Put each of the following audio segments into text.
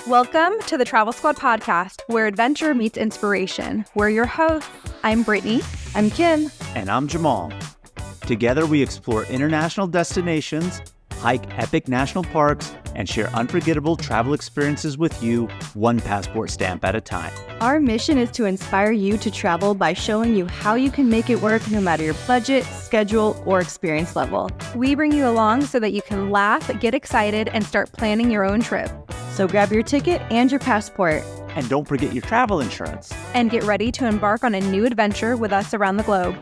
Welcome to the Travel Squad podcast, where adventure meets inspiration. We're your hosts. I'm Brittany. I'm Kim. And I'm Jamal. Together we explore international destinations, hike epic national parks, and share unforgettable travel experiences with you, one passport stamp at a time. Our mission is to inspire you to travel by showing you how you can make it work no matter your budget, schedule, or experience level. We bring you along so that you can laugh, get excited, and start planning your own trip. So grab your ticket and your passport. And don't forget your travel insurance. And get ready to embark on a new adventure with us around the globe.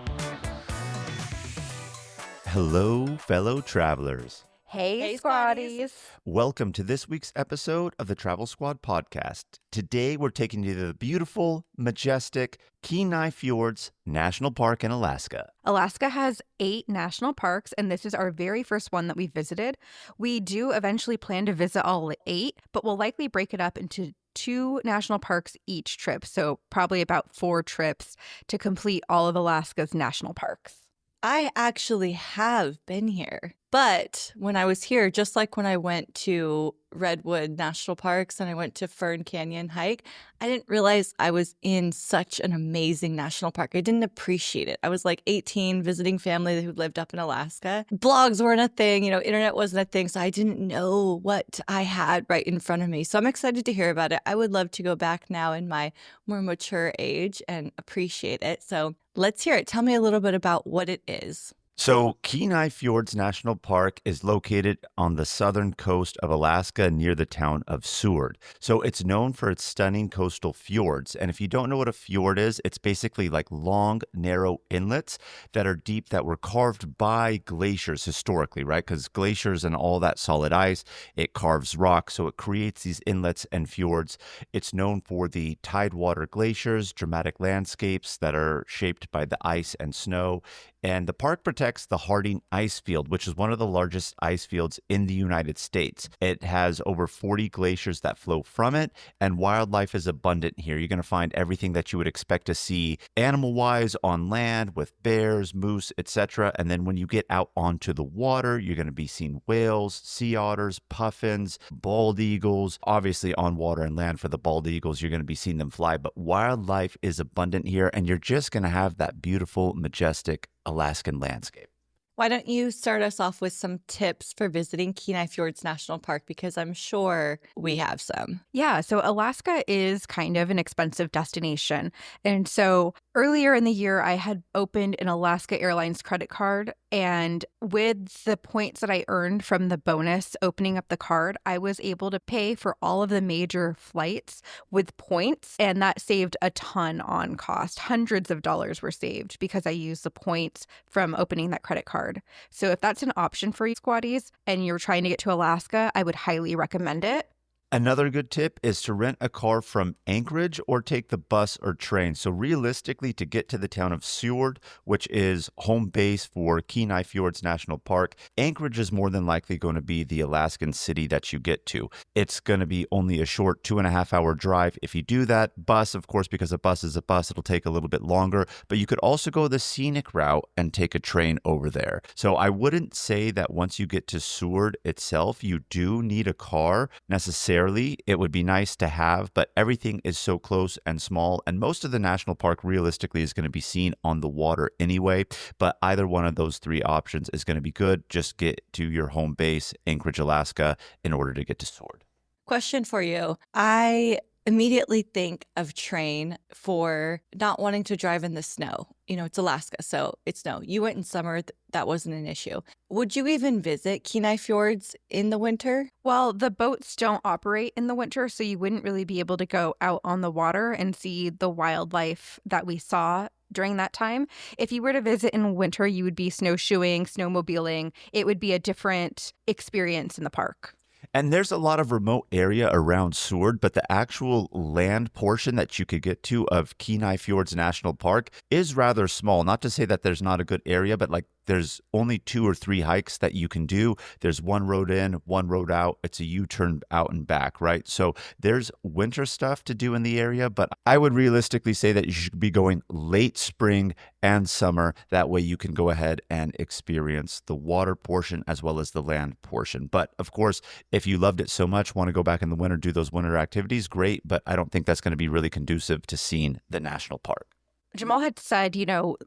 Hello, fellow travelers. Hey, Squaddies. Welcome to this week's episode of the Travel Squad podcast. Today, we're taking you to the beautiful, majestic Kenai Fjords National Park in Alaska. Alaska has 8 national parks, and this is our very first one that we visited. We do eventually plan to visit all 8, but we'll likely break it up into 2 national parks each trip, so probably about 4 trips to complete all of Alaska's national parks. I actually have been here, but when I was here, just like when I went to Redwood National Parks and I went to Fern Canyon hike, I didn't realize I was in such an amazing national park. I didn't appreciate it. I was like 18, visiting family who lived up in Alaska. Blogs weren't a thing, internet wasn't a thing, so I didn't know what I had right in front of me. So I'm excited to hear about it. I would love to go back now in my more mature age and appreciate it. So let's hear it. Tell me a little bit about what it is. So, Kenai Fjords National Park is located on the southern coast of Alaska near the town of Seward. So, it's known for its stunning coastal fjords. And if you don't know what a fjord is, it's basically like long, narrow inlets that are deep that were carved by glaciers historically, right? Because glaciers and all that solid ice, it carves rock. So, it creates these inlets and fjords. It's known for the tidewater glaciers, dramatic landscapes that are shaped by the ice and snow. And the park protects the Harding ice field, which is one of the largest ice fields in the United States. It has over 40 glaciers that flow from it, and wildlife is abundant here. You're going to find everything that you would expect to see animal-wise on land with bears, moose, etc. And then when you get out onto the water, you're going to be seeing whales, sea otters, puffins, bald eagles. Obviously on water and land for the bald eagles, you're going to be seeing them fly, but wildlife is abundant here, and you're just going to have that beautiful, majestic Alaskan landscape. Why don't you start us off with some tips for visiting Kenai Fjords National Park, because I'm sure we have some. Yeah, so Alaska is kind of an expensive destination. And so earlier in the year, I had opened an Alaska Airlines credit card. And with the points that I earned from the bonus opening up the card, I was able to pay for all of the major flights with points. And that saved a ton on cost. Hundreds of dollars were saved because I used the points from opening that credit card. So if that's an option for you, Squaddies, and you're trying to get to Alaska, I would highly recommend it. Another good tip is to rent a car from Anchorage or take the bus or train. So realistically, to get to the town of Seward, which is home base for Kenai Fjords National Park, Anchorage is more than likely going to be the Alaskan city that you get to. It's going to be only a short 2.5-hour drive. If you do that, bus, of course, because a bus is a bus, it'll take a little bit longer. But you could also go the scenic route and take a train over there. So I wouldn't say that once you get to Seward itself, you do need a car necessarily. It would be nice to have, but everything is so close and small, and most of the national park realistically is going to be seen on the water anyway, but either one of those 3 options is going to be good. Just get to your home base, Anchorage, Alaska, in order to get to Seward. Question for you. I immediately think of train for not wanting to drive in the snow. It's Alaska, so it's snow. You went in summer, that wasn't an issue. Would you even visit Kenai Fjords in the winter? Well, the boats don't operate in the winter, so you wouldn't really be able to go out on the water and see the wildlife that we saw during that time. If you were to visit in winter, you would be snowshoeing, snowmobiling. It would be a different experience in the park. And there's a lot of remote area around Seward, but the actual land portion that you could get to of Kenai Fjords National Park is rather small. Not to say that there's not a good area, but like there's only 2 or 3 hikes that you can do. There's one road in, one road out. It's a U-turn out and back, right? So there's winter stuff to do in the area, but I would realistically say that you should be going late spring and summer. That way you can go ahead and experience the water portion as well as the land portion. But of course, if you loved it so much, want to go back in the winter, do those winter activities, great. But I don't think that's going to be really conducive to seeing the national park. Jamal had said,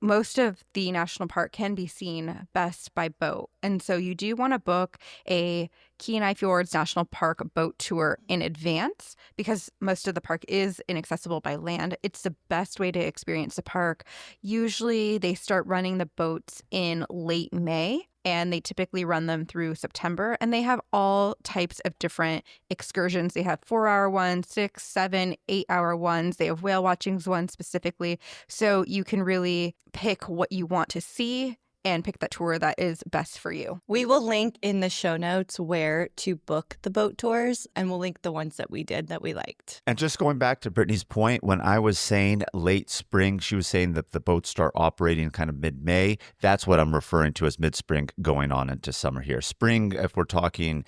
most of the national park can be seen best by boat. And so you do want to book a Kenai Fjords National Park boat tour in advance because most of the park is inaccessible by land. It's the best way to experience the park. Usually they start running the boats in late May, and they typically run them through September. And they have all types of different excursions. They have 4-hour ones, 6, 7, 8-hour ones. They have whale watchings ones specifically. So you can really pick what you want to see and pick that tour that is best for you. We will link in the show notes where to book the boat tours, and we'll link the ones that we did that we liked. And just going back to Brittany's point, when I was saying late spring, she was saying that the boats start operating kind of mid-May. That's what I'm referring to as mid-spring going on into summer here. Spring, if we're talking,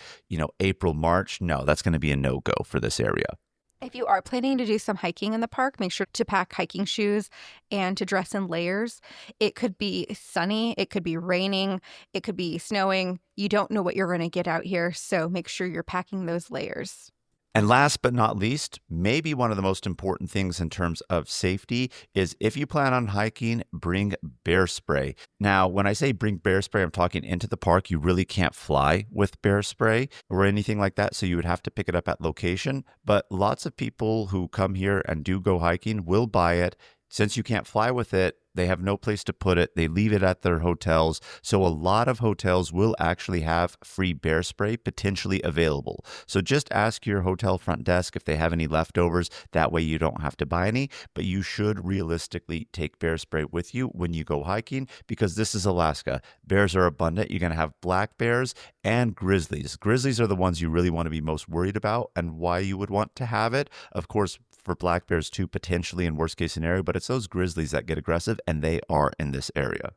April, March, no, that's going to be a no-go for this area. If you are planning to do some hiking in the park, make sure to pack hiking shoes and to dress in layers. It could be sunny, it could be raining, it could be snowing. You don't know what you're going to get out here, so make sure you're packing those layers. And last but not least, maybe one of the most important things in terms of safety is if you plan on hiking, bring bear spray. Now, when I say bring bear spray, I'm talking into the park. You really can't fly with bear spray or anything like that, so you would have to pick it up at location. But lots of people who come here and do go hiking will buy it. Since you can't fly with it, they have no place to put it. They leave it at their hotels. So a lot of hotels will actually have free bear spray potentially available. So just ask your hotel front desk if they have any leftovers. That way you don't have to buy any, but you should realistically take bear spray with you when you go hiking because this is Alaska. Bears are abundant. You're going to have black bears and grizzlies. Grizzlies are the ones you really want to be most worried about, and why you would want to have it. Of course, for black bears too, potentially in worst case scenario, but it's those grizzlies that get aggressive, and they are in this area.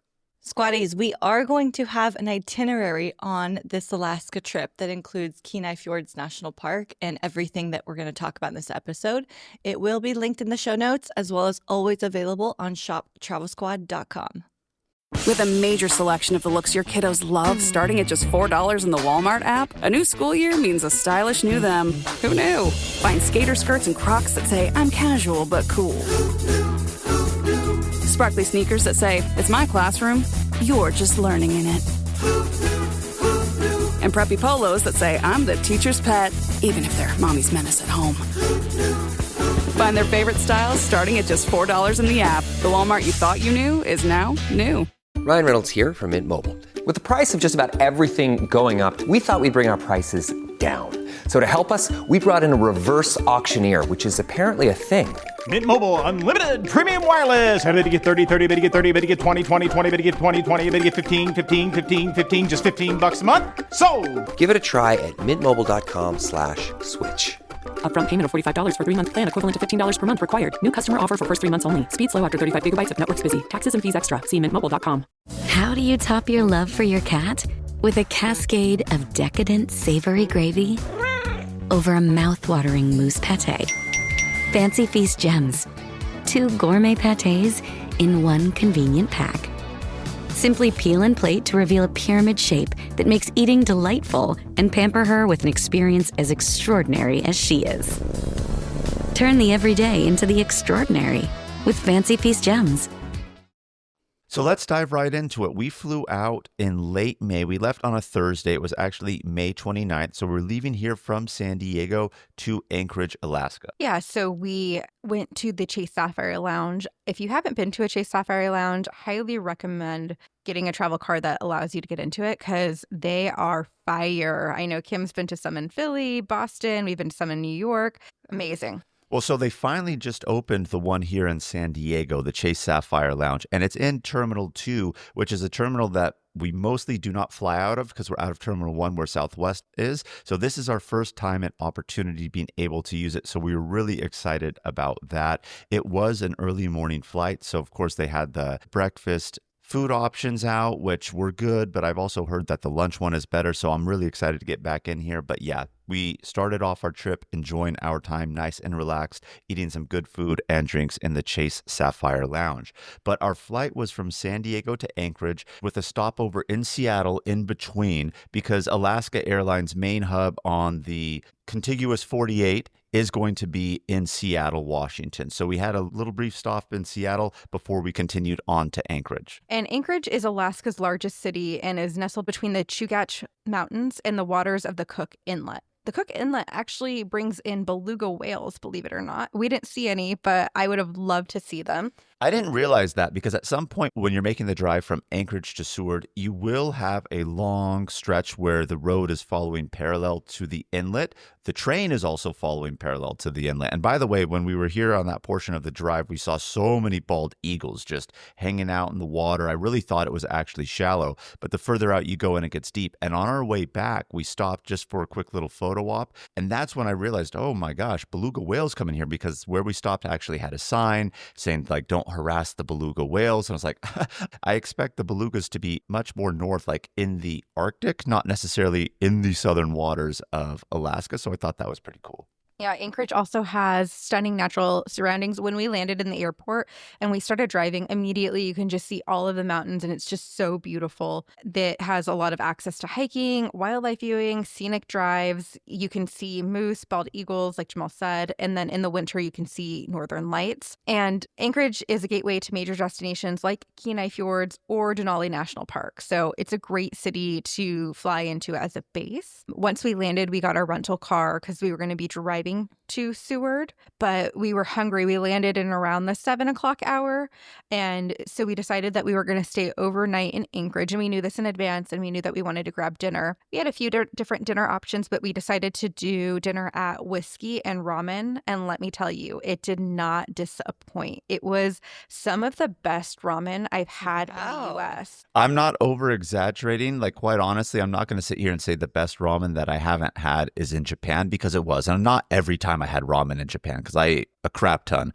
Squatties, we are going to have an itinerary on this Alaska trip that includes Kenai Fjords National Park and everything that we're going to talk about in this episode. It will be linked in the show notes, as well as always available on shoptravelsquad.com. With a major selection of the looks your kiddos love, starting at just $4 in the Walmart app, a new school year means a stylish new them. Who knew? Find skater skirts and Crocs that say, I'm casual but cool. Sparkly sneakers that say, it's my classroom, you're just learning in it. And preppy polos that say, I'm the teacher's pet, even if they're mommy's menace at home. Find their favorite styles starting at just $4 in the app. The Walmart you thought you knew is now new. Ryan Reynolds here from Mint Mobile. With the price of just about everything going up, we thought we'd bring our prices down. So to help us, we brought in a reverse auctioneer, which is apparently a thing. Mint Mobile Unlimited Premium Wireless. How to get 30, 30, bit to get 30, bit to get 20, 20, 20, bit to get 20, 20, bit to get 15, 15, 15, 15, just $15 a month? Sold! Give it a try at mintmobile.com/switch. Upfront payment of $45 for 3-month plan equivalent to $15 per month required. New customer offer for first 3 months only. Speed slow after 35 gigabytes if network's busy. Taxes and fees extra. See mintmobile.com. How do you top your love for your cat? With a cascade of decadent savory gravy over a mouth-watering mousse pâté. Fancy Feast gems. 2 gourmet pâtés in one convenient pack. Simply peel and plate to reveal a pyramid shape that makes eating delightful and pamper her with an experience as extraordinary as she is. Turn the everyday into the extraordinary with Fancy Feast gems. So let's dive right into it. We flew out in late May. We left on a Thursday. It was actually May 29th. So we're leaving here from San Diego to Anchorage, Alaska. Yeah, so we went to the Chase Sapphire Lounge. If you haven't been to a Chase Sapphire Lounge, highly recommend getting a travel card that allows you to get into it because they are fire. I know Kim's been to some in Philly, Boston. We've been to some in New York. Amazing. Well, so they finally just opened the one here in San Diego, the Chase Sapphire Lounge, and it's in Terminal 2, which is a terminal that we mostly do not fly out of because we're out of Terminal 1 where Southwest is. So this is our first time and opportunity being able to use it. So we were really excited about that. It was an early morning flight. So, of course, they had the breakfast, food options out, which were good, but I've also heard that the lunch one is better. So I'm really excited to get back in here. But yeah, we started off our trip enjoying our time nice and relaxed, eating some good food and drinks in the Chase Sapphire Lounge. But our flight was from San Diego to Anchorage with a stopover in Seattle in between, because Alaska Airlines' main hub on the contiguous 48 is going to be in Seattle, Washington. So we had a little brief stop in Seattle before we continued on to Anchorage. And Anchorage is Alaska's largest city and is nestled between the Chugach Mountains and the waters of the Cook Inlet. The Cook Inlet actually brings in beluga whales, believe it or not. We didn't see any, but I would have loved to see them. I didn't realize that, because at some point when you're making the drive from Anchorage to Seward, you will have a long stretch where the road is following parallel to the inlet. The train is also following parallel to the inlet. And by the way, when we were here on that portion of the drive, we saw so many bald eagles just hanging out in the water. I really thought it was actually shallow, but the further out you go and it gets deep. And on our way back, we stopped just for a quick little photo op. And that's when I realized, oh my gosh, beluga whales come in here, because where we stopped actually had a sign saying like, don't harass the beluga whales. And I was like, I expect the belugas to be much more north, like in the Arctic, not necessarily in the southern waters of Alaska. So I thought that was pretty cool. Yeah, Anchorage also has stunning natural surroundings. When we landed in the airport and we started driving, immediately you can just see all of the mountains, and it's just so beautiful. That has a lot of access to hiking, wildlife viewing, scenic drives. You can see moose, bald eagles, like Jamal said, and then in the winter you can see northern lights. And Anchorage is a gateway to major destinations like Kenai Fjords or Denali National Park. So it's a great city to fly into as a base. Once we landed, we got our rental car because we were going to be driving to Seward, but we were hungry. We landed in around the 7 o'clock hour. And so we decided that we were going to stay overnight in Anchorage. And we knew this in advance, and we knew that we wanted to grab dinner. We had a few different dinner options, but we decided to do dinner at Whiskey and Ramen. And let me tell you, it did not disappoint. It was some of the best ramen I've had in the U.S. I'm not over exaggerating. Like, quite honestly, I'm not going to sit here and say the best ramen that I haven't had is in Japan, because it was. And I'm not every time I had ramen in Japan, because I ate a crap ton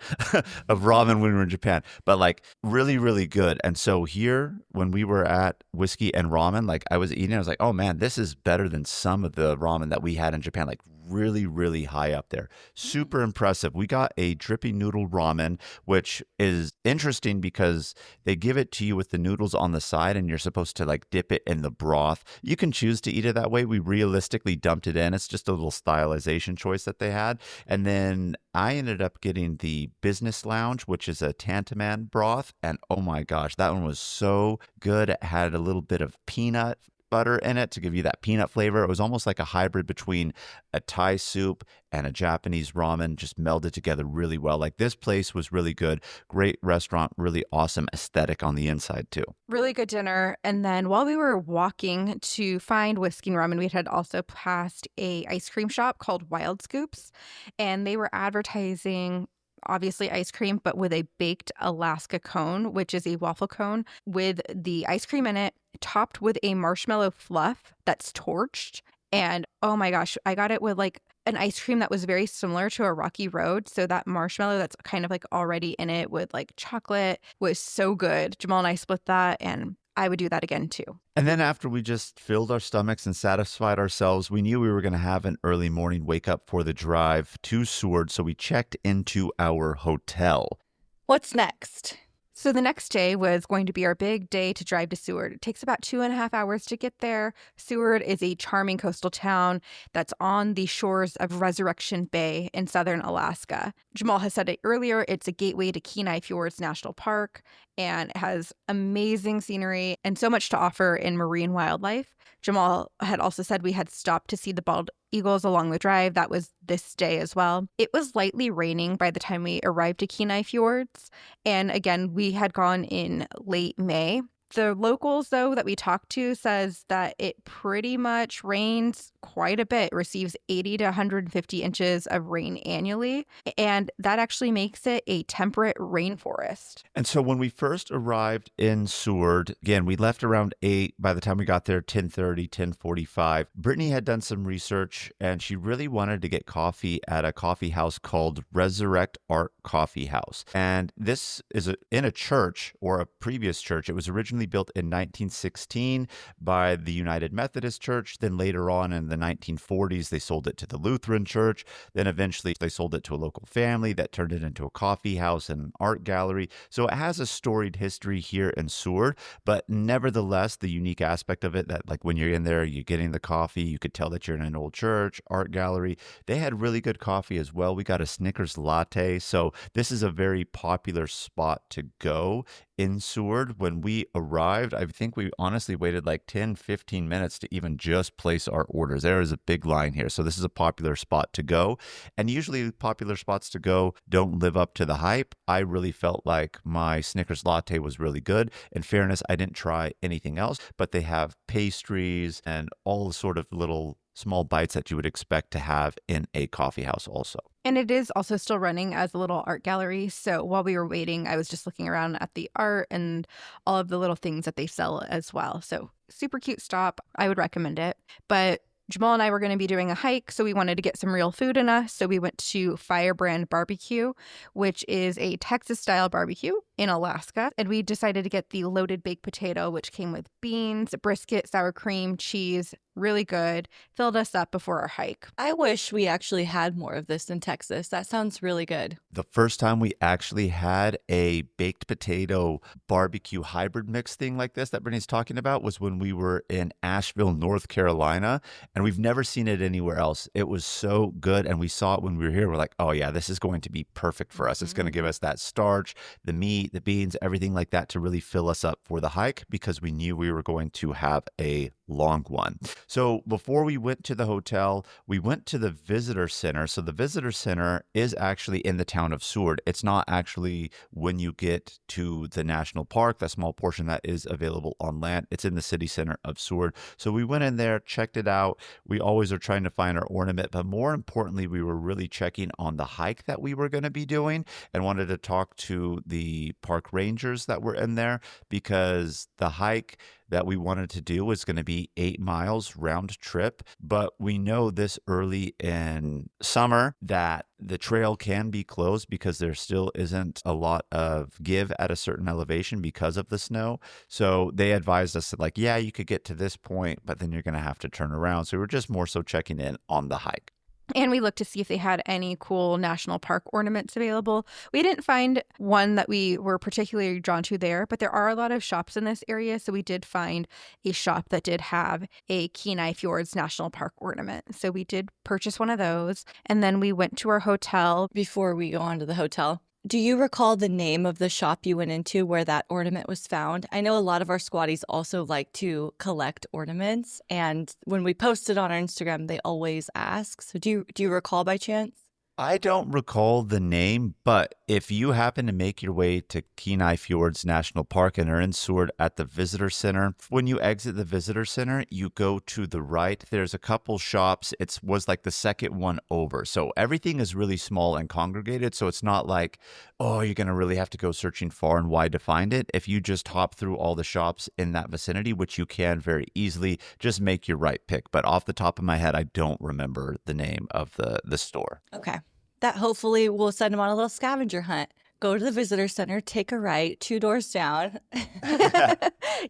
of ramen when we were in Japan, but like really, really good. And so here, when we were at Whiskey and Ramen, like I was eating, I was like, oh man, this is better than some of the ramen that we had in Japan. Like really, really high up there. Super impressive. We got a drippy noodle ramen, which is interesting because they give it to you with the noodles on the side, and you're supposed to like dip it in the broth. You can choose to eat it that way. We realistically dumped it in. It's just a little stylization choice that they had. And then I ended up getting the business lounge, which is a tantaman broth. And oh my gosh, that one was so good. It had a little bit of peanut butter in it to give you that peanut flavor. It was almost like a hybrid between a Thai soup and a Japanese ramen, just melded together really well. Like, this place was really good. Great restaurant, really awesome aesthetic on the inside too. Really good dinner. And then while we were walking to find Whiskey and Ramen, we had also passed a ice cream shop called Wild Scoops, and they were advertising obviously ice cream, but with a baked Alaska cone, which is a waffle cone with the ice cream in it, topped with a marshmallow fluff that's torched. And oh my gosh, I got it with like an ice cream that was very similar to a Rocky Road. So that marshmallow that's kind of like already in it with like chocolate was so good. Jamal and I split that, and I would do that again too. And then after we just filled our stomachs and satisfied ourselves, we knew we were going to have an early morning wake up for the drive to Seward. So we checked into our hotel. What's next? So the next day was going to be our big day to drive to Seward. It takes about 2.5 hours to get there. Seward is a charming coastal town that's on the shores of Resurrection Bay in southern Alaska. Jamal has said it earlier, it's a gateway to Kenai Fjords National Park, and it has amazing scenery and so much to offer in marine wildlife. Jamal had also said we had stopped to see the bald eagles along the drive. That was this day as well. It was lightly raining by the time we arrived to Kenai Fjords. And again, we had gone in late May. The locals, though, that we talked to says that it pretty much rains quite a bit, receives 80 to 150 inches of rain annually. And that actually makes it a temperate rainforest. And so when we first arrived in Seward, again, we left around 8. By the time we got there, 10:30, 10:45. Brittany had done some research, and she really wanted to get coffee at a coffee house called Resurrect Art Coffee House. And this is in a church, or a previous church. It was originally originally built in 1916 by the United Methodist Church. Then later on in the 1940s, they sold it to the Lutheran Church. Then eventually they sold it to a local family that turned it into a coffee house and an art gallery. So it has a storied history here in Seward, but nevertheless, the unique aspect of it that like when you're in there, you're getting the coffee, you could tell that you're in an old church, art gallery. They had really good coffee as well. We got a Snickers latte. So this is a very popular spot to go in Seward. When we arrived, I think we honestly waited like 10, 15 minutes to even just place our orders. There is a big line here. So this is a popular spot to go. And usually popular spots to go don't live up to the hype. I really felt like my Snickers latte was really good. In fairness, I didn't try anything else, but they have pastries and all the sort of little small bites that you would expect to have in a coffee house also. And it is also still running as a little art gallery. So while we were waiting, I was just looking around at the art and all of the little things that they sell as well. So super cute stop. I would recommend it. But Jamal and I were going to be doing a hike, so we wanted to get some real food in us. So we went to Firebrand Barbecue, which is a Texas-style barbecue in Alaska. And we decided to get the loaded baked potato, which came with beans, brisket, sour cream, cheese. Really good. Filled us up before our hike. I wish we actually had more of this in Texas. That sounds really good. The first time we actually had a baked potato barbecue hybrid mix thing like this that Brittany's talking about was when we were in Asheville, North Carolina, and we've never seen it anywhere else. It was so good, and we saw it when we were here. We're like, oh yeah, this is going to be perfect for us. It's going to give us that starch, the meat, the beans, everything like that to really fill us up for the hike because we knew we were going to have a long one. So before we went to the hotel, we went to the visitor center. So the visitor center is actually in the town of Seward. It's not actually when you get to the national park, that small portion that is available on land. It's in the city center of Seward. So we went in there, checked it out. We always are trying to find our ornament, but more importantly, we were really checking on the hike that we were going to be doing and wanted to talk to the park rangers that were in there because the hike that we wanted to do was going to be 8 miles round trip. But we know this early in summer that the trail can be closed because there still isn't a lot of give at a certain elevation because of the snow. So they advised us that like, yeah, you could get to this point, but then you're going to have to turn around. So we were just more so checking in on the hike. And we looked to see if they had any cool national park ornaments available. We didn't find one that we were particularly drawn to there, but there are a lot of shops in this area. So we did find a shop that did have a Kenai Fjords National Park ornament. So we did purchase one of those. And then we went to our hotel. Before we go on to the hotel, do you recall the name of the shop you went into where that ornament was found? I know a lot of our squatties also like to collect ornaments, and when we post it on our Instagram, they always ask. So do you recall by chance? I don't recall the name, but if you happen to make your way to Kenai Fjords National Park and are in Seward at the visitor center, when you exit the visitor center, you go to the right. There's a couple shops. It was like the second one over. So everything is really small and congregated. So it's not like, oh, you're going to really have to go searching far and wide to find it. If you just hop through all the shops in that vicinity, which you can very easily, just make your right pick. But off the top of my head, I don't remember the name of the store. Okay. That hopefully will send them on a little scavenger hunt. Go to the visitor center, take a right, 2 doors down.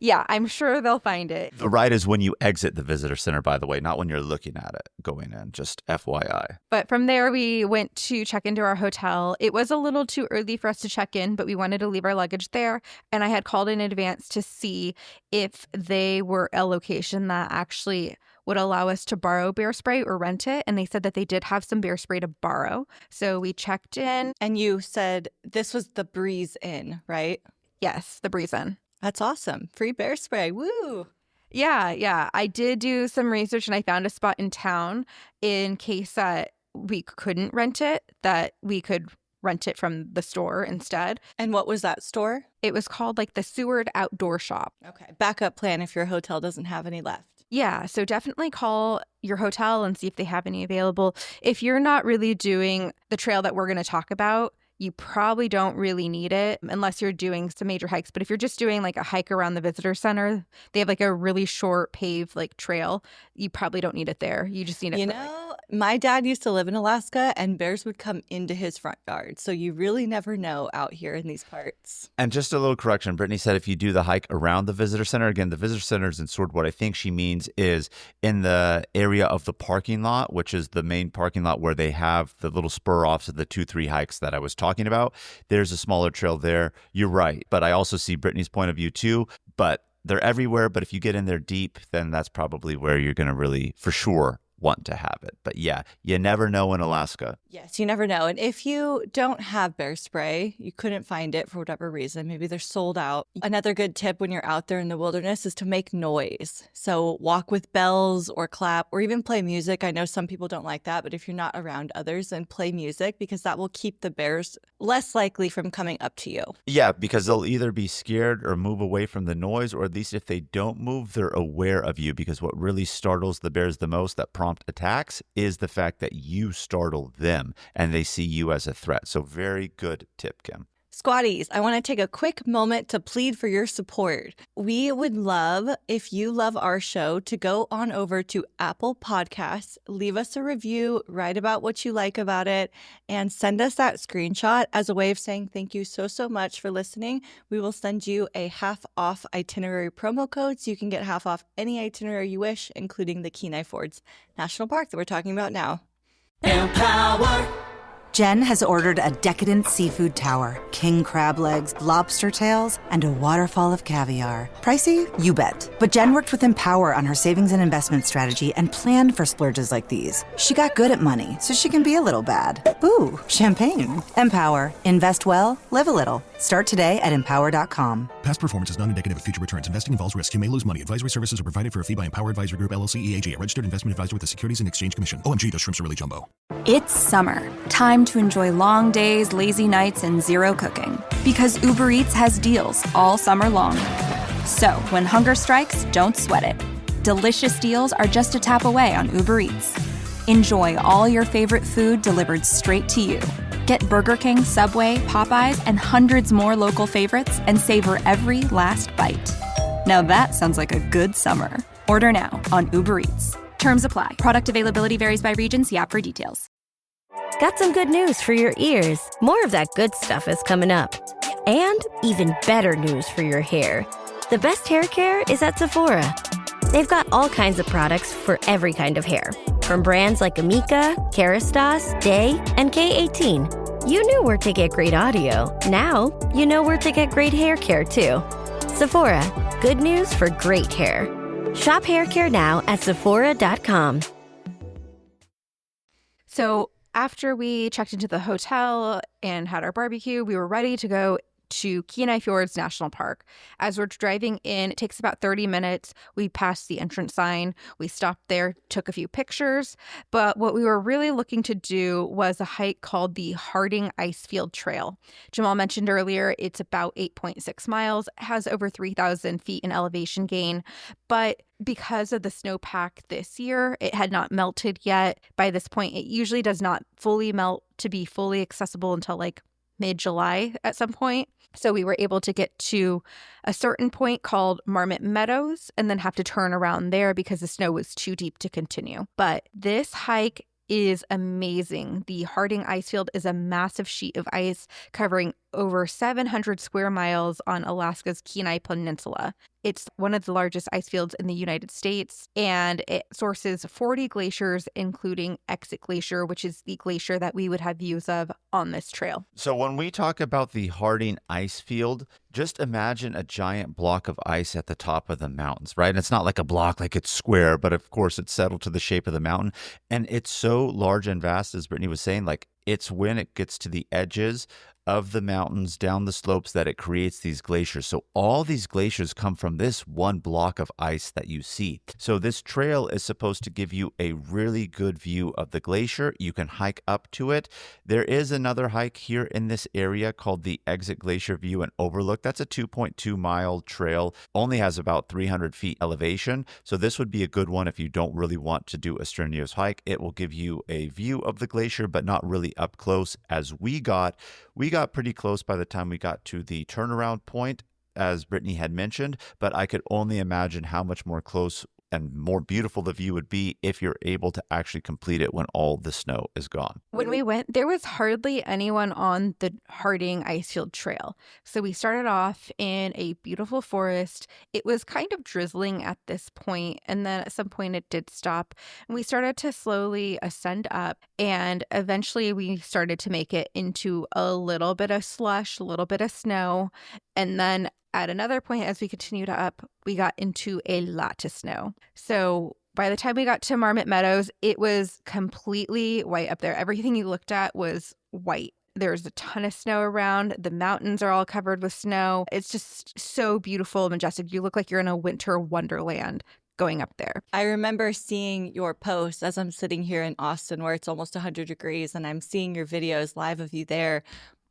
Yeah, I'm sure they'll find it. The right is when you exit the visitor center, by the way, not when you're looking at it going in, just FYI. But from there, we went to check into our hotel. It was a little too early for us to check in, but we wanted to leave our luggage there. And I had called in advance to see if they were a location that actually would allow us to borrow bear spray or rent it. And they said that they did have some bear spray to borrow. So we checked in. And you said this was the Breeze Inn, right? Yes, the Breeze Inn. That's awesome. Free bear spray. Woo! Yeah. I did do some research and I found a spot in town in case we couldn't rent it, that we could rent it from the store instead. And what was that store? It was called like the Seward Outdoor Shop. Okay. Backup plan if your hotel doesn't have any left. Yeah, so definitely call your hotel and see if they have any available. If you're not really doing the trail that we're going to talk about, you probably don't really need it unless you're doing some major hikes. But if you're just doing like a hike around the visitor center, they have like a really short paved like trail. You probably don't need it there. You just need it. You know, my dad used to live in Alaska and bears would come into his front yard. So you really never know out here in these parts. And just a little correction. Brittany said if you do the hike around the visitor center, again, the visitor center is in Seward. What I think she means is in the area of the parking lot, which is the main parking lot where they have the little spur offs of the 2-3 hikes that I was talking about. There's a smaller trail there. You're right. But I also see Brittany's point of view too. But they're everywhere. But if you get in there deep, then that's probably where you're going to really, for sure, want to have it. But yeah, you never know in Alaska. Yes, you never know. And if you don't have bear spray, you couldn't find it for whatever reason, maybe they're sold out. Another good tip when you're out there in the wilderness is to make noise. So walk with bells or clap or even play music. I know some people don't like that, but if you're not around others, then play music because that will keep the bears less likely from coming up to you. Yeah, because they'll either be scared or move away from the noise, or at least if they don't move, they're aware of you, because what really startles the bears the most that prompt attacks is the fact that you startle them and they see you as a threat. So very good tip, Kim. Squatties, I want to take a quick moment to plead for your support. We would love, if you love our show, to go on over to Apple Podcasts, leave us a review, write about what you like about it, and send us that screenshot as a way of saying thank you so much for listening. We will send you a half-off itinerary promo code so you can get half off any itinerary you wish, including the Kenai Fjords National Park that we're talking about now. Empower. Jen has ordered a decadent seafood tower, king crab legs, lobster tails, and a waterfall of caviar. Pricey? You bet. But Jen worked with Empower on her savings and investment strategy and planned for splurges like these. She got good at money, so she can be a little bad. Ooh, champagne. Empower. Invest well, live a little. Start today at empower.com. Past performance is not indicative of future returns. Investing involves risk. You may lose money. Advisory services are provided for a fee by Empower Advisory Group, LLC, EAG, a registered investment advisor with the Securities and Exchange Commission. OMG, those shrimps are really jumbo. It's summer. Time to enjoy long days, lazy nights, and zero cooking. Because Uber Eats has deals all summer long. So when hunger strikes, don't sweat it. Delicious deals are just a tap away on Uber Eats. Enjoy all your favorite food delivered straight to you. Get Burger King, Subway, Popeyes, and hundreds more local favorites and savor every last bite. Now that sounds like a good summer. Order now on Uber Eats. Terms apply. Product availability varies by region. See app for details. Got some good news for your ears. More of that good stuff is coming up. And even better news for your hair. The best hair care is at Sephora. They've got all kinds of products for every kind of hair. From brands like Amika, Kerastase, Day, and K18. You knew where to get great audio. Now, you know where to get great hair care, too. Sephora. Good news for great hair. Shop hair care now at Sephora.com. So after we checked into the hotel and had our barbecue, we were ready to go to Kenai Fjords National Park. As we're driving in, it takes about 30 minutes. We passed the entrance sign. We stopped there, took a few pictures. But what we were really looking to do was a hike called the Harding Icefield Trail. Jamal mentioned earlier, it's about 8.6 miles, has over 3,000 feet in elevation gain. But because of the snowpack this year, it had not melted yet. By this point, it usually does not fully melt to be fully accessible until like mid-July at some point. So we were able to get to a certain point called Marmot Meadows and then have to turn around there because the snow was too deep to continue. But this hike is amazing. The Harding Icefield is a massive sheet of ice covering over 700 square miles on Alaska's Kenai Peninsula. It's one of the largest ice fields in the United States, and it sources 40 glaciers, including Exit Glacier, which is the glacier that we would have views of on this trail. So when we talk about the Harding Icefield, just imagine a giant block of ice at the top of the mountains, right? And it's not like a block, like it's square, but of course it's settled to the shape of the mountain. And it's so large and vast, as Brittany was saying, like it's when it gets to the edges of the mountains down the slopes that it creates these glaciers. So all these glaciers come from this one block of ice that you see. So this trail is supposed to give you a really good view of the glacier. You can hike up to it. There is another hike here in this area called the Exit Glacier View and Overlook. That's a 2.2 mile trail, only has about 300 feet elevation. So this would be a good one if you don't really want to do a strenuous hike. It will give you a view of the glacier, but not really up close as we got got pretty close by the time we got to the turnaround point, as Brittany had mentioned, but I could only imagine how much more close and more beautiful the view would be if you're able to actually complete it when all the snow is gone. When we went, there was hardly anyone on the Harding Icefield Trail. So we started off in a beautiful forest. It was kind of drizzling at this point, and then at some point it did stop. And we started to slowly ascend up, and eventually we started to make it into a little bit of slush, a little bit of snow. And then at another point, as we continued up, we got into a lot of snow. So by the time we got to Marmot Meadows, it was completely white up there. Everything you looked at was white. There's a ton of snow around. The mountains are all covered with snow. It's just so beautiful and majestic. You look like you're in a winter wonderland going up there. I remember seeing your posts as I'm sitting here in Austin where it's almost 100 degrees, and I'm seeing your videos live of you there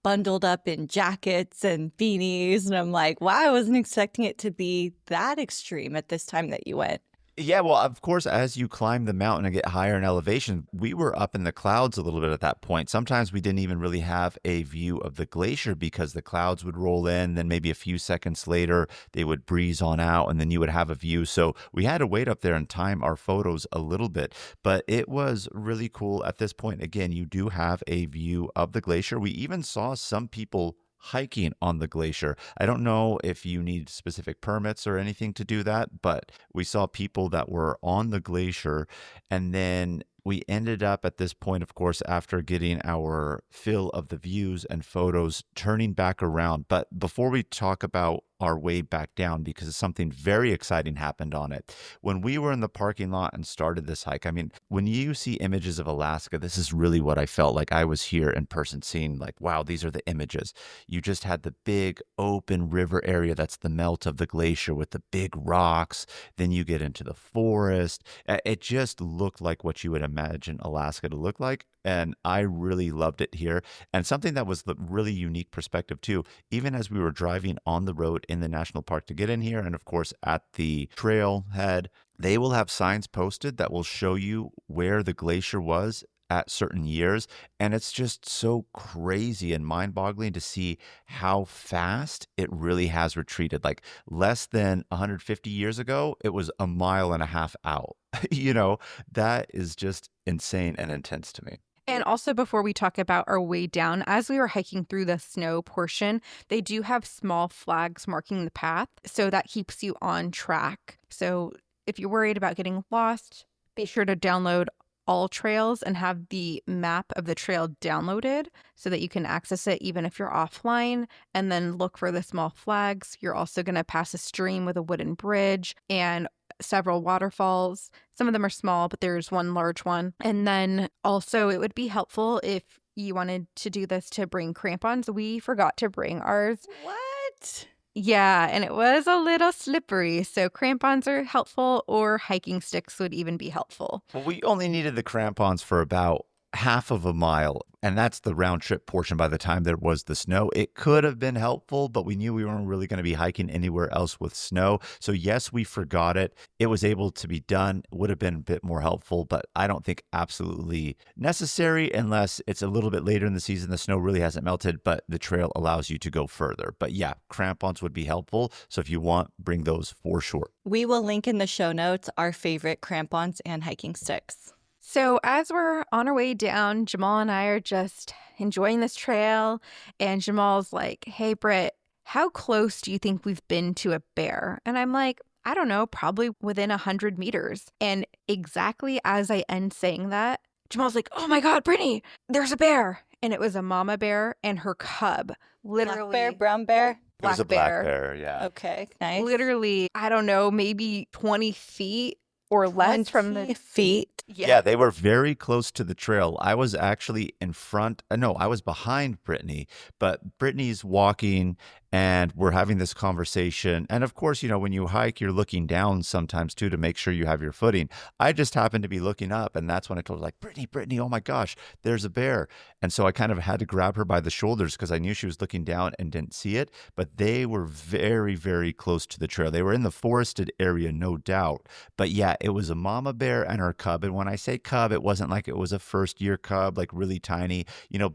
bundled up in jackets and beanies. And I'm like, wow, I wasn't expecting it to be that extreme at this time that you went. Yeah, well, of course, as you climb the mountain and get higher in elevation, we were up in the clouds a little bit at that point. Sometimes we didn't even really have a view of the glacier because the clouds would roll in, then maybe a few seconds later, they would breeze on out, and then you would have a view. So we had to wait up there and time our photos a little bit, but it was really cool. At this point, again, you do have a view of the glacier. We even saw some people hiking on the glacier. I don't know if you need specific permits or anything to do that, but we saw people that were on the glacier. And then we ended up at this point, of course, after getting our fill of the views and photos, turning back around. But before we talk about our way back down, because something very exciting happened on it. When we were in the parking lot and started this hike, I mean, when you see images of Alaska, this is really what I felt like I was here in person seeing, like, wow, these are the images. You just had the big open river area that's the melt of the glacier with the big rocks. Then you get into the forest. It just looked like what you would imagine Alaska to look like. And I really loved it here. And something that was the really unique perspective too, even as we were driving on the road in the national park to get in here, and of course at the trailhead, they will have signs posted that will show you where the glacier was at certain years. And it's just so crazy and mind-boggling to see how fast it really has retreated. Like less than 150 years ago, it was a mile and a half out. You know, that is just insane and intense to me. And also, before we talk about our way down, as we were hiking through the snow portion, they do have small flags marking the path. So that keeps you on track. So if you're worried about getting lost, be sure to download all trails and have the map of the trail downloaded so that you can access it even if you're offline, and then look for the small flags. You're also going to pass a stream with a wooden bridge and several waterfalls. Some of them are small, but there's one large one. And then also it would be helpful if you wanted to do this to bring crampons. We forgot to bring ours. What? Yeah, and it was a little slippery. So crampons are helpful, or hiking sticks would even be helpful. Well, we only needed the crampons for about half of a mile, and that's the round trip portion. By the time there was the snow, it could have been helpful, but we knew we weren't really going to be hiking anywhere else with snow. So yes, we forgot it. It was able to be done. It would have been a bit more helpful, but I don't think absolutely necessary unless it's a little bit later in the season. The snow really hasn't melted, but the trail allows you to go further. But yeah, crampons would be helpful. So if you want, bring those for sure. We will link in the show notes our favorite crampons and hiking sticks. So as we're on our way down, Jamal and I are just enjoying this trail. And Jamal's like, hey, Britt, how close do you think we've been to a bear? And I'm like, I don't know, probably within 100 meters. And exactly as I end saying that, Jamal's like, oh my God, Brittany, there's a bear. And it was a mama bear and her cub. Literally. Black bear, brown bear? It was a black bear, yeah. Okay, nice. Literally, I don't know, maybe 20 feet or less from the feet. Yeah, they were very close to the trail. I was actually in front. No, I was behind Brittany, but Brittany's walking And we're having this conversation. And of course, when you hike, you're looking down sometimes too to make sure you have your footing. I just happened to be looking up. And that's when I told her, like, Brittany, oh my gosh, there's a bear. And so I kind of had to grab her by the shoulders because I knew she was looking down and didn't see it. But they were very, very close to the trail. They were in the forested area, no doubt. But yeah, it was a mama bear and her cub. And when I say cub, it wasn't like it was a first year cub, like really tiny.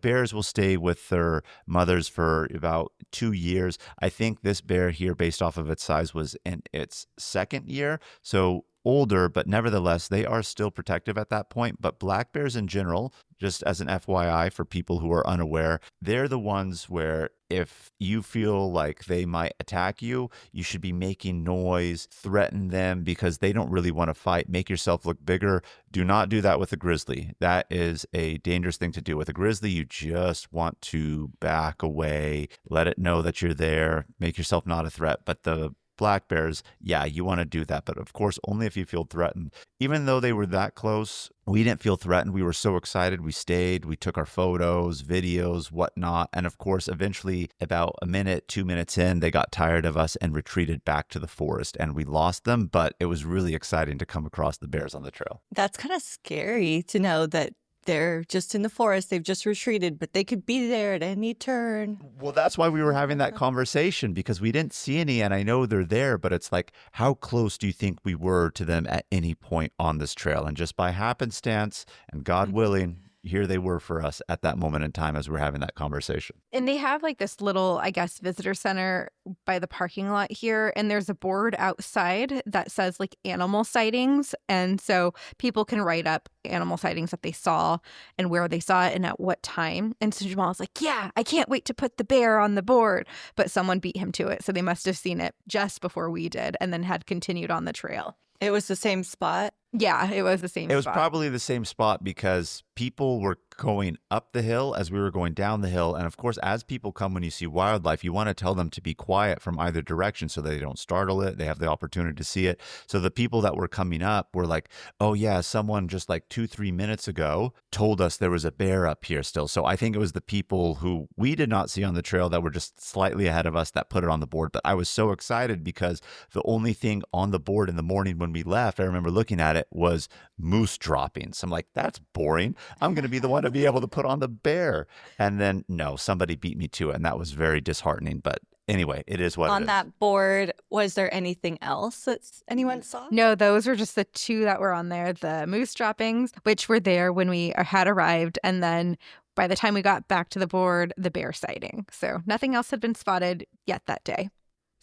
Bears will stay with their mothers for about 2 years. I think this bear here, based off of its size, was in its second year. So older, but nevertheless, they are still protective at that point. But black bears in general, just as an FYI for people who are unaware, they're the ones where if you feel like they might attack you, you should be making noise, threaten them because they don't really want to fight. Make yourself look bigger. Do not do that with a grizzly. That is a dangerous thing to do. With a grizzly, you just want to back away, let it know that you're there, make yourself not a threat. But the black bears, yeah, you want to do that. But of course, only if you feel threatened. Even though they were that close, we didn't feel threatened. We were so excited. We stayed. We took our photos, videos, whatnot. And of course, eventually, about a minute, 2 minutes in, they got tired of us and retreated back to the forest. And we lost them. But it was really exciting to come across the bears on the trail. That's kind of scary to know that they're just in the forest. They've just retreated, but they could be there at any turn. Well, that's why we were having that conversation, because we didn't see any, and I know they're there, but it's like, how close do you think we were to them at any point on this trail? And just by happenstance and God willing, here they were for us at that moment in time as we're having that conversation. And they have like this little, I guess, visitor center by the parking lot here. And there's a board outside that says like animal sightings. And so people can write up animal sightings that they saw and where they saw it and at what time. And so Jamal was like, yeah, I can't wait to put the bear on the board. But someone beat him to it. So they must have seen it just before we did and then had continued on the trail. It was the same spot? Yeah, it was the same spot. It was probably the same spot because people were going up the hill as we were going down the hill. And of course, as people come when you see wildlife, you want to tell them to be quiet from either direction so they don't startle it. They have the opportunity to see it. So the people that were coming up were like, oh yeah, someone just like 2-3 minutes ago told us there was a bear up here still. So I think it was the people who we did not see on the trail that were just slightly ahead of us that put it on the board. But I was so excited because the only thing on the board in the morning when we left, I remember looking at it, was moose droppings. I'm like, that's boring. I'm going to be the one to be able to put on the bear. And then no, somebody beat me to it. And that was very disheartening. But anyway, it is what it is. On that board, was there anything else that anyone saw? No, those were just the two that were on there, the moose droppings, which were there when we had arrived. And then by the time we got back to the board, the bear sighting. So nothing else had been spotted yet that day.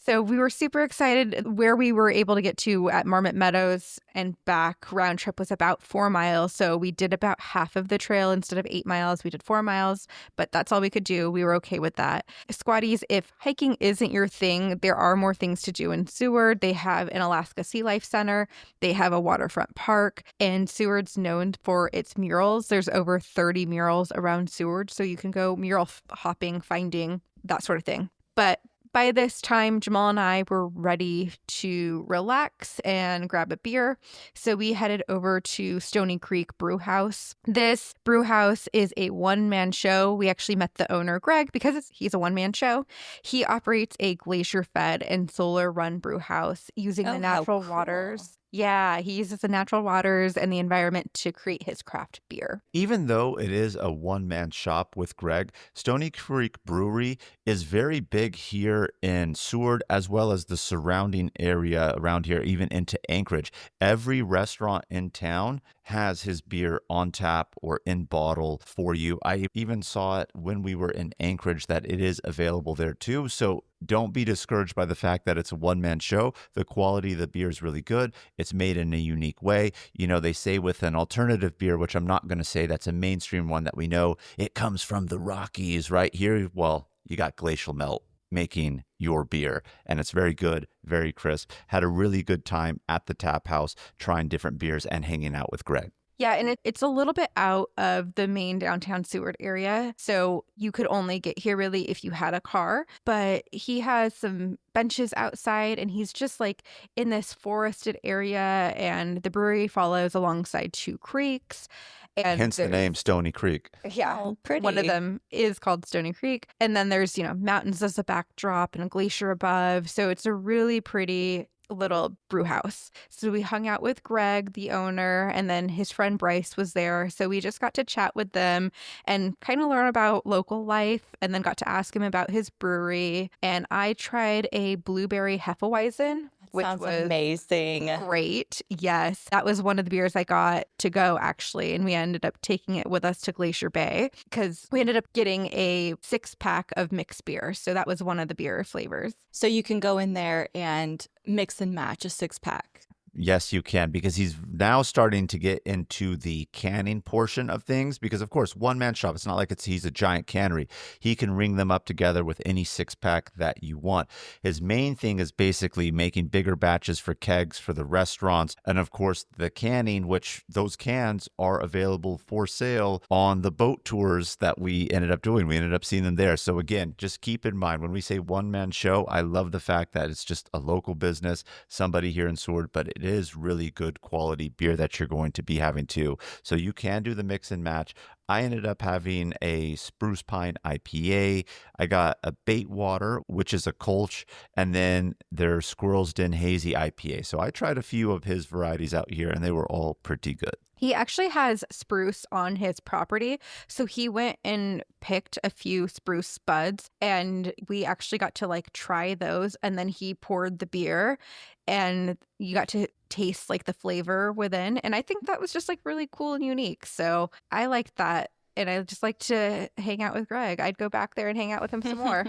So we were super excited. Where we were able to get to at Marmot Meadows and back round trip was about 4 miles. So we did about half of the trail instead of 8 miles. We did 4 miles, but that's all we could do. We were okay with that. Squatties, if hiking isn't your thing, there are more things to do in Seward. They have an Alaska Sea Life Center. They have a waterfront park, and Seward's known for its murals. There's over 30 murals around Seward, so you can go mural hopping, finding, that sort of thing. But by this time, Jamal and I were ready to relax and grab a beer. So we headed over to Stony Creek Brew House. This brew house is a one-man show. We actually met the owner, Greg, because he's a one-man show. He operates a glacier-fed and solar-run brew house using the natural waters. Yeah, he uses the natural waters and the environment to create his craft beer. Even though it is a one-man shop with Greg, Stony Creek Brewery is very big here in Seward, as well as the surrounding area around here, even into Anchorage. Every restaurant in town has his beer on tap or in bottle for you. I even saw it when we were in Anchorage that it is available there too. So don't be discouraged by the fact that it's a one-man show. The quality of the beer is really good. It's made in a unique way. You know, they say with an alternative beer, which I'm not going to say that's a mainstream one that we know, it comes from the Rockies right here. Well, you got glacial melt making your beer, and it's very good, very crisp. Had a really good time at the tap house trying different beers and hanging out with Greg. Yeah, and it's a little bit out of the main downtown Seward area, so you could only get here really if you had a car. But he has some benches outside, and he's just like in this forested area, and the brewery follows alongside 2 creeks. And hence the name Stony Creek. Yeah, Oh, pretty. one of them is called Stony Creek. And then there's, mountains as a backdrop and a glacier above. So it's a really pretty little brew house. So we hung out with Greg, the owner, and then his friend Bryce was there. So we just got to chat with them and kind of learn about local life, and then got to ask him about his brewery. And I tried a blueberry Hefeweizen, which Sounds was amazing. great. Yes, that was one of the beers I got to go, actually. And we ended up taking it with us to Glacier Bay because we ended up getting a 6-pack of mixed beer. So that was one of the beer flavors. So you can go in there and mix and match a 6-pack. Yes, you can, because he's now starting to get into the canning portion of things. Because, of course, one-man shop, it's not like he's a giant cannery. He can ring them up together with any 6-pack that you want. His main thing is basically making bigger batches for kegs for the restaurants. And, of course, the canning, which those cans are available for sale on the boat tours that we ended up doing. We ended up seeing them there. So, again, just keep in mind, when we say one-man show, I love the fact that it's just a local business, somebody here in Seward, but it is really good quality beer that you're going to be having too. So you can do the mix and match. I ended up having a Spruce Pine IPA. I got a Bait Water, which is a Kolsch, and then their Squirrel's Den Hazy IPA. So I tried a few of his varieties out here, and they were all pretty good. He actually has spruce on his property. So he went and picked a few spruce buds, and we actually got to try those. And then he poured the beer, and you got to taste the flavor within. And I think that was just really cool and unique. So I liked that. And I just like to hang out with Greg. I'd go back there and hang out with him some more.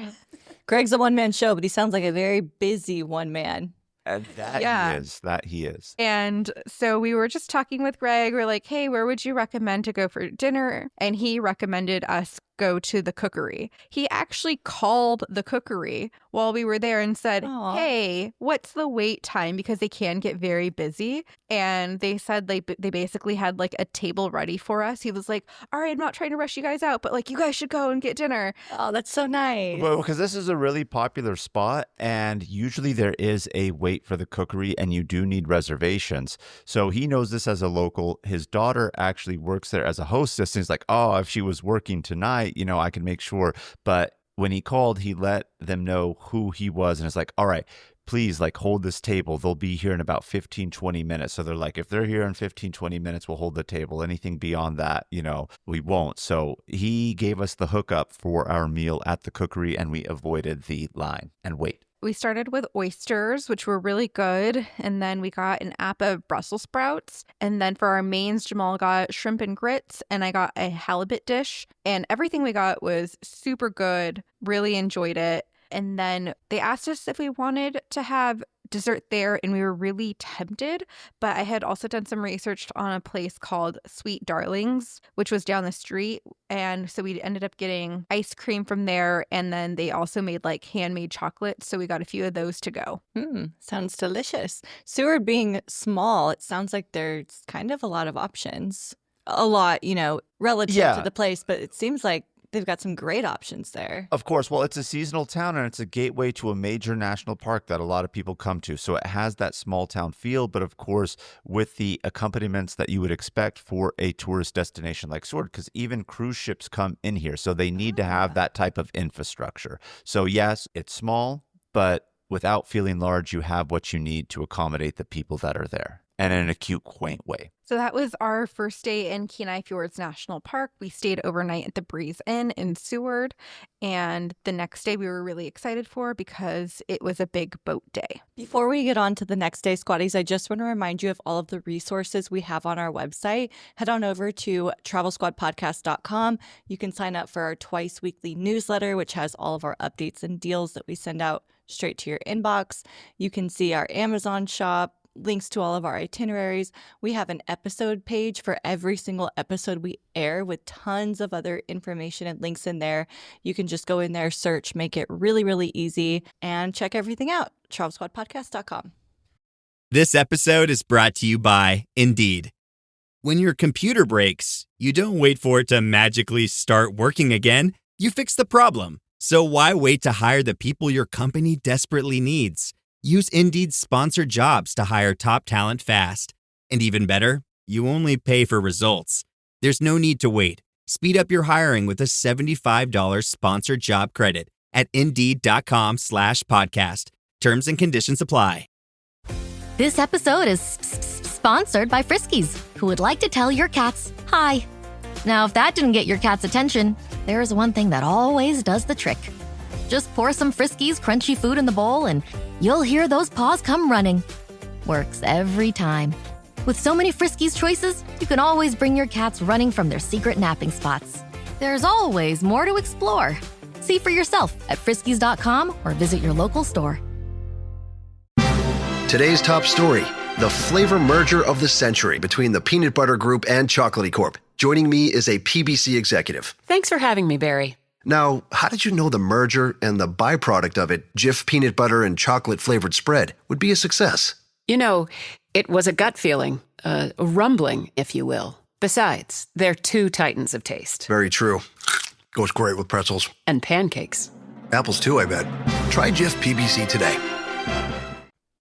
Greg's a one-man show, but he sounds like a very busy one man. And that he is. And so we were just talking with Greg. We're like, hey, where would you recommend to go for dinner? And he recommended us go to the cookery. He actually called the cookery while we were there and said, hey, what's the wait time? Because they can get very busy. And they said they basically had a table ready for us. He was like, all right, I'm not trying to rush you guys out, but you guys should go and get dinner. Oh, that's so nice. Well, because this is a really popular spot, and usually there is a wait for the cookery, and you do need reservations. So he knows this as a local. His daughter actually works there as a hostess, and he's like, oh, if she was working tonight, I can make sure. But when he called, he let them know who he was, and it's like, all right, please hold this table. They'll be here in about 15, 20 minutes. So they're like, if they're here in 15, 20 minutes, we'll hold the table. Anything beyond that, we won't. So he gave us the hookup for our meal at the cookery, and we avoided the line and wait. We started with oysters, which were really good. And then we got an app of Brussels sprouts. And then for our mains, Jamal got shrimp and grits. And I got a halibut dish. And everything we got was super good. Really enjoyed it. And then they asked us if we wanted to have dessert there, and we were really tempted. But I had also done some research on a place called Sweet Darlings, which was down the street. And so we ended up getting ice cream from there. And then they also made handmade chocolate. So we got a few of those to go. Sounds delicious. Seward being small, it sounds like there's kind of a lot of options. A lot, relative to the place. But it seems like they've got some great options there. Of course. Well, it's a seasonal town, and it's a gateway to a major national park that a lot of people come to. So it has that small town feel, but of course, with the accompaniments that you would expect for a tourist destination like Seward, because even cruise ships come in here. So they need to have that type of infrastructure. So yes, it's small, but without feeling large, you have what you need to accommodate the people that are there, and in a cute, quaint way. So that was our first day in Kenai Fjords National Park. We stayed overnight at the Breeze Inn in Seward. And the next day we were really excited for because it was a big boat day. Before we get on to the next day, Squatties, I just want to remind you of all of the resources we have on our website. Head on over to travelsquadpodcast.com. You can sign up for our twice weekly newsletter, which has all of our updates and deals that we send out straight to your inbox. You can see our Amazon shop, links to all of our itineraries. We have an episode page for every single episode we air with tons of other information and links in there. You can just go in there, search, make it really, really easy, and check everything out. travelsquadpodcast.com. This episode is brought to you by Indeed. When your computer breaks, you don't wait for it to magically start working again. You fix the problem. So why wait to hire the people your company desperately needs? Use Indeed's sponsored jobs to hire top talent fast. And even better, you only pay for results. There's no need to wait. Speed up your hiring with a $75 sponsored job credit at Indeed.com/podcast. Terms and conditions apply. This episode is sponsored by Friskies, who would like to tell your cats hi. Now, if that didn't get your cat's attention, there is one thing that always does the trick. Just pour some Friskies crunchy food in the bowl and you'll hear those paws come running. Works every time. With so many Friskies choices, you can always bring your cats running from their secret napping spots. There's always more to explore. See for yourself at Friskies.com or visit your local store. Today's top story, the flavor merger of the century between the Peanut Butter Group and Chocolatey Corp. Joining me is a PBC executive. Thanks for having me, Barry. Now, how did you know the merger and the byproduct of it, Jif peanut butter and chocolate flavored spread, would be a success? You know, it was a gut feeling, a rumbling, if you will. Besides, they're two titans of taste. Very true. Goes great with pretzels. And pancakes. Apples too, I bet. Try Jif PBC today.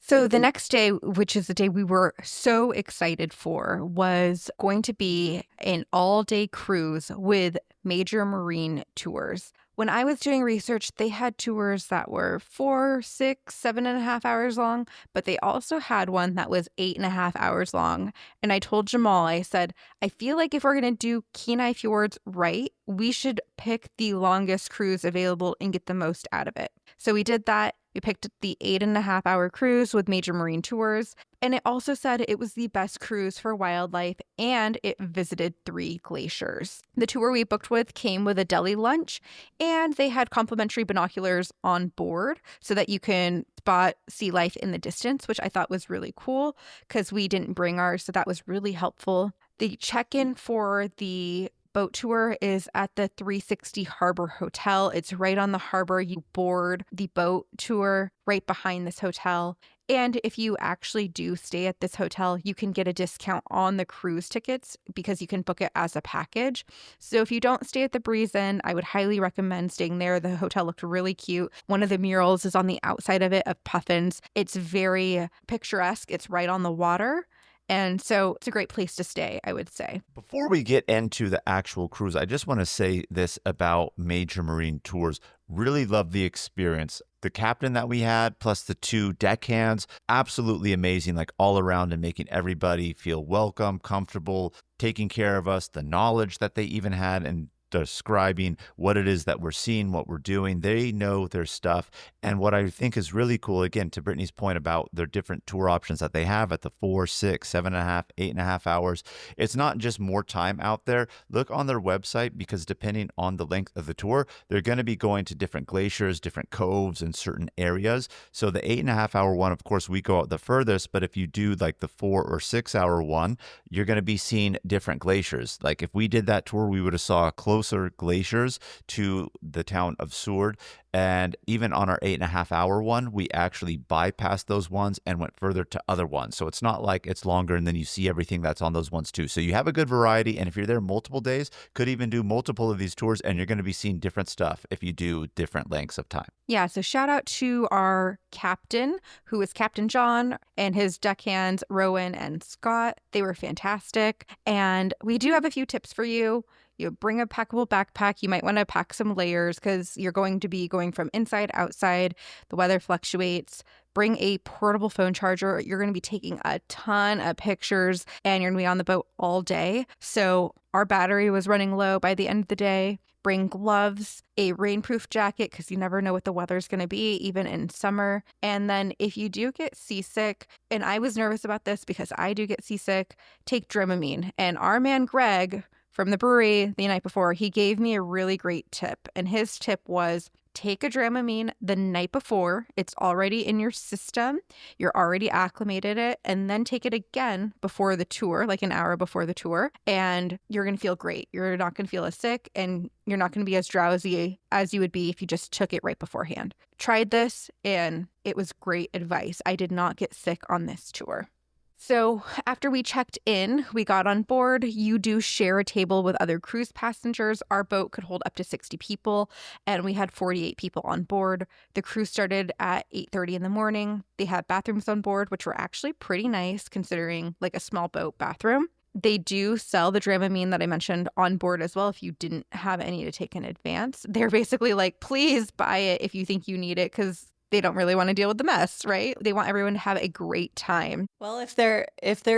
So the next day, which is the day we were so excited for, was going to be an all-day cruise with Major Marine Tours. When I was doing research, they had tours that were 4, 6, 7.5 hours long, but they also had one that was 8.5 hours long. And I told Jamal, I said, I feel like if we're going to do Kenai Fjords right, we should pick the longest cruise available and get the most out of it. So we did that. We picked the 8.5 hour cruise with Major Marine Tours, and it also said it was the best cruise for wildlife, and it visited 3 glaciers. The tour we booked with came with a deli lunch, and they had complimentary binoculars on board so that you can spot sea life in the distance, which I thought was really cool because we didn't bring ours, so that was really helpful. The check-in for the boat tour is at the 360 Harbor Hotel. It's right on the harbor. You board the boat tour right behind this hotel. And if you actually do stay at this hotel, you can get a discount on the cruise tickets because you can book it as a package. So if you don't stay at the Breeze Inn, I would highly recommend staying there. The hotel looked really cute. One of the murals is on the outside of it of puffins. It's very picturesque. It's right on the water. And so it's a great place to stay, I would say. Before we get into the actual cruise, I just want to say this about Major Marine Tours. Really love the experience. The captain that we had, plus the 2 deckhands, absolutely amazing, like all around and making everybody feel welcome, comfortable, taking care of us, the knowledge that they even had and describing what it is that we're seeing, what we're doing. They know their stuff. And what I think is really cool, again, to Brittany's point about their different tour options that they have at the 4, 6, 7.5, 8.5 hours, it's not just more time out there. Look on their website because depending on the length of the tour, they're going to be going to different glaciers, different coves in certain areas. So the 8.5 hour one, of course, we go out the furthest, but if you do like the 4 or 6 hour one, you're going to be seeing different glaciers. Like if we did that tour, we would have saw closer glaciers to the town of Seward. And even on our 8.5 hour one, we actually bypassed those ones and went further to other ones. So it's not like it's longer and then you see everything that's on those ones too. So you have a good variety. And if you're there multiple days, could even do multiple of these tours and you're going to be seeing different stuff if you do different lengths of time. Yeah, so shout out to our captain, who is Captain John, and his deckhands, Rowan and Scott. They were fantastic. And we do have a few tips for you. You bring a packable backpack. You might want to pack some layers because you're going to be going from inside, outside. The weather fluctuates. Bring a portable phone charger. You're going to be taking a ton of pictures and you're going to be on the boat all day. So our battery was running low by the end of the day. Bring gloves, a rainproof jacket because you never know what the weather's going to be, even in summer. And then if you do get seasick, and I was nervous about this because I do get seasick, take Dramamine. And our man Greg from the brewery the night before, he gave me a really great tip. And his tip was take a Dramamine the night before. It's already in your system. You're already acclimated it. And then take it again before the tour, like an hour before the tour. And you're going to feel great. You're not going to feel as sick and you're not going to be as drowsy as you would be if you just took it right beforehand. Tried this and it was great advice. I did not get sick on this tour. So after we checked in, we got on board. You do share a table with other cruise passengers. Our boat could hold up to 60 people, and we had 48 people on board. The cruise started at 8:30 in the morning. They had bathrooms on board, which were actually pretty nice considering like a small boat bathroom. They do sell the Dramamine that I mentioned on board as well if you didn't have any to take in advance. They're basically like, please buy it if you think you need it because they don't really want to deal with the mess, right? They want everyone to have a great time. Well, if there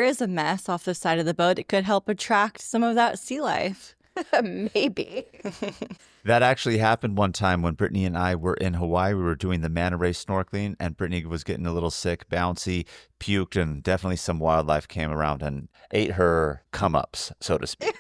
is a mess off the side of the boat, it could help attract some of that sea life. Maybe. That actually happened one time when Brittany and I were in Hawaii. We were doing the manta ray snorkeling, and Brittany was getting a little sick, bouncy, puked, and definitely some wildlife came around and ate her come-ups, so to speak.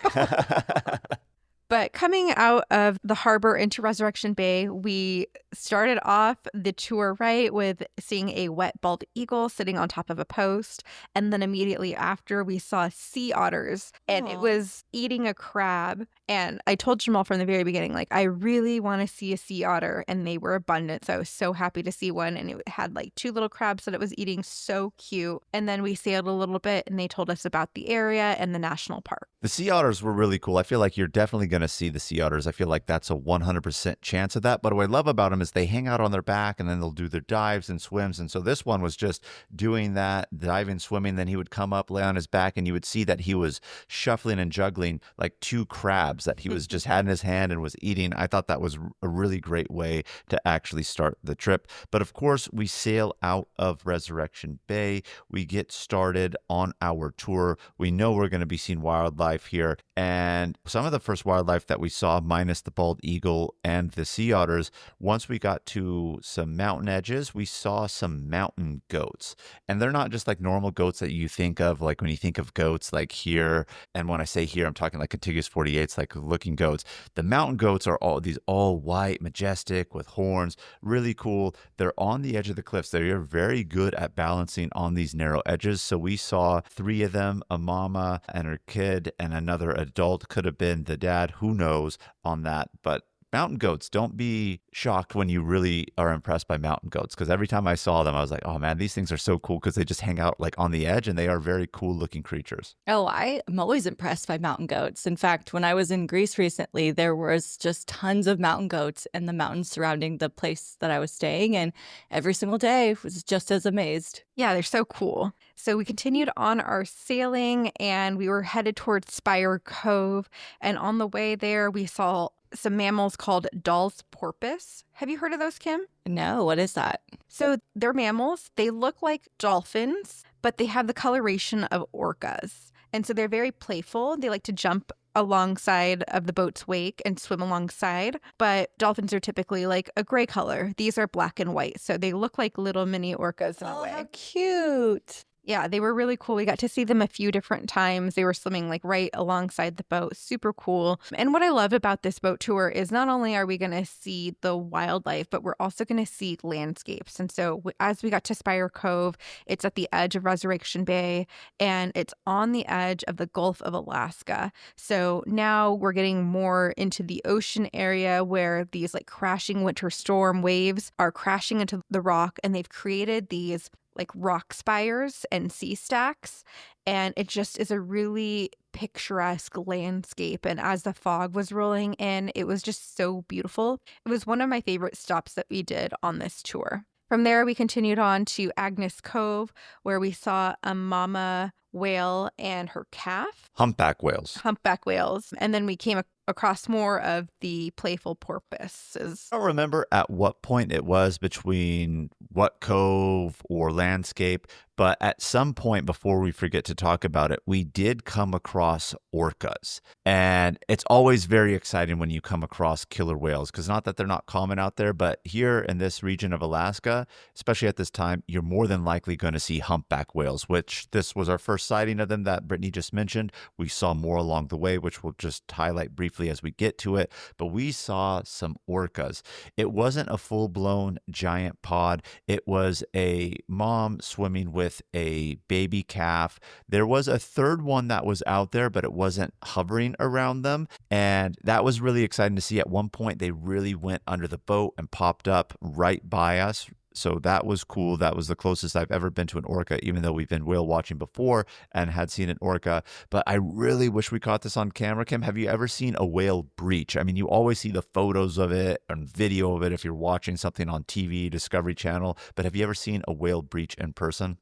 But coming out of the harbor into Resurrection Bay, we started off the tour right with seeing a wet bald eagle sitting on top of a post. And then immediately after, we saw sea otters, and it was eating a crab. And I told Jamal from the very beginning, like, I really want to see a sea otter, and they were abundant. So I was so happy to see one. And it had like 2 little crabs that it was eating, so cute. And then we sailed a little bit, and they told us about the area and the national park. The sea otters were really cool. I feel like you're definitely going to see the sea otters. I feel like that's a 100% chance of that. But what I love about them is they hang out on their back, and then they'll do their dives and swims. And so this one was just doing that, diving, swimming. Then he would come up, lay on his back, and you would see that he was shuffling and juggling like 2 crabs that he was just had in his hand and was eating. I thought that was a really great way to actually start the trip. But of course, we sail out of Resurrection Bay. We get started on our tour. We know we're going to be seeing wildlife here. And some of the first wildlife that we saw, minus the bald eagle and the sea otters, once we got to some mountain edges, we saw some mountain goats. And they're not just like normal goats that you think of, like when you think of goats like here. And when I say here, I'm talking like contiguous 48s, like looking goats. The mountain goats are all white, majestic with horns, really cool. They're on the edge of the cliffs. They are very good at balancing on these narrow edges. So we saw 3 of them, a mama and her kid and another adult, could have been the dad, who knows on that. But mountain goats, don't be shocked when you really are impressed by mountain goats, because every time I saw them, I was like, oh man, these things are so cool because they just hang out like on the edge, and they are very cool looking creatures. Oh, I'm always impressed by mountain goats. In fact, when I was in Greece recently, there was just tons of mountain goats in the mountains surrounding the place that I was staying, and every single day was just as amazed. Yeah, they're so cool. So we continued on our sailing, and we were headed towards Spire Cove. And on the way there, we saw some mammals called Dall's porpoise. Have you heard of those, Kim? No, what is that? So they're mammals. They look like dolphins, but they have the coloration of orcas. And so they're very playful. They like to jump alongside of the boat's wake and swim alongside. But dolphins are typically like a gray color. These are black and white. So they look like little mini orcas in a way. How cute. Yeah, they were really cool. We got to see them a few different times. They were swimming like right alongside the boat. Super cool. And what I loved about this boat tour is not only are we going to see the wildlife, but we're also going to see landscapes. And so as we got to Spire Cove, it's at the edge of Resurrection Bay, and it's on the edge of the Gulf of Alaska. So now we're getting more into the ocean area where these like crashing winter storm waves are crashing into the rock, and they've created these like rock spires and sea stacks. And it just is a really picturesque landscape. And as the fog was rolling in, it was just so beautiful. It was one of my favorite stops that we did on this tour. From there, we continued on to Agnes Cove, where we saw a mama whale and her calf. Humpback whales. Humpback whales. And then we came across more of the playful porpoises. I don't remember at what point it was between what cove or landscape, but at some point before we forget to talk about it, we did come across orcas. And it's always very exciting when you come across killer whales, because not that they're not common out there, but here in this region of Alaska, especially at this time, you're more than likely going to see humpback whales, which this was our first sighting of them that Brittany just mentioned. We saw more along the way, which we'll just highlight briefly as we get to it. But we saw some orcas. It wasn't a full-blown giant pod. It was a mom swimming with a baby calf. There was a third one that was out there, but it wasn't hovering around them. And that was really exciting to see. At one point, they really went under the boat and popped up right by us. So that was cool. That was the closest I've ever been to an orca, even though we've been whale watching before and had seen an orca. But I really wish we caught this on camera. Kim, have you ever seen a whale breach? I mean, you always see the photos of it and video of it if you're watching something on TV, Discovery Channel. But have you ever seen a whale breach in person?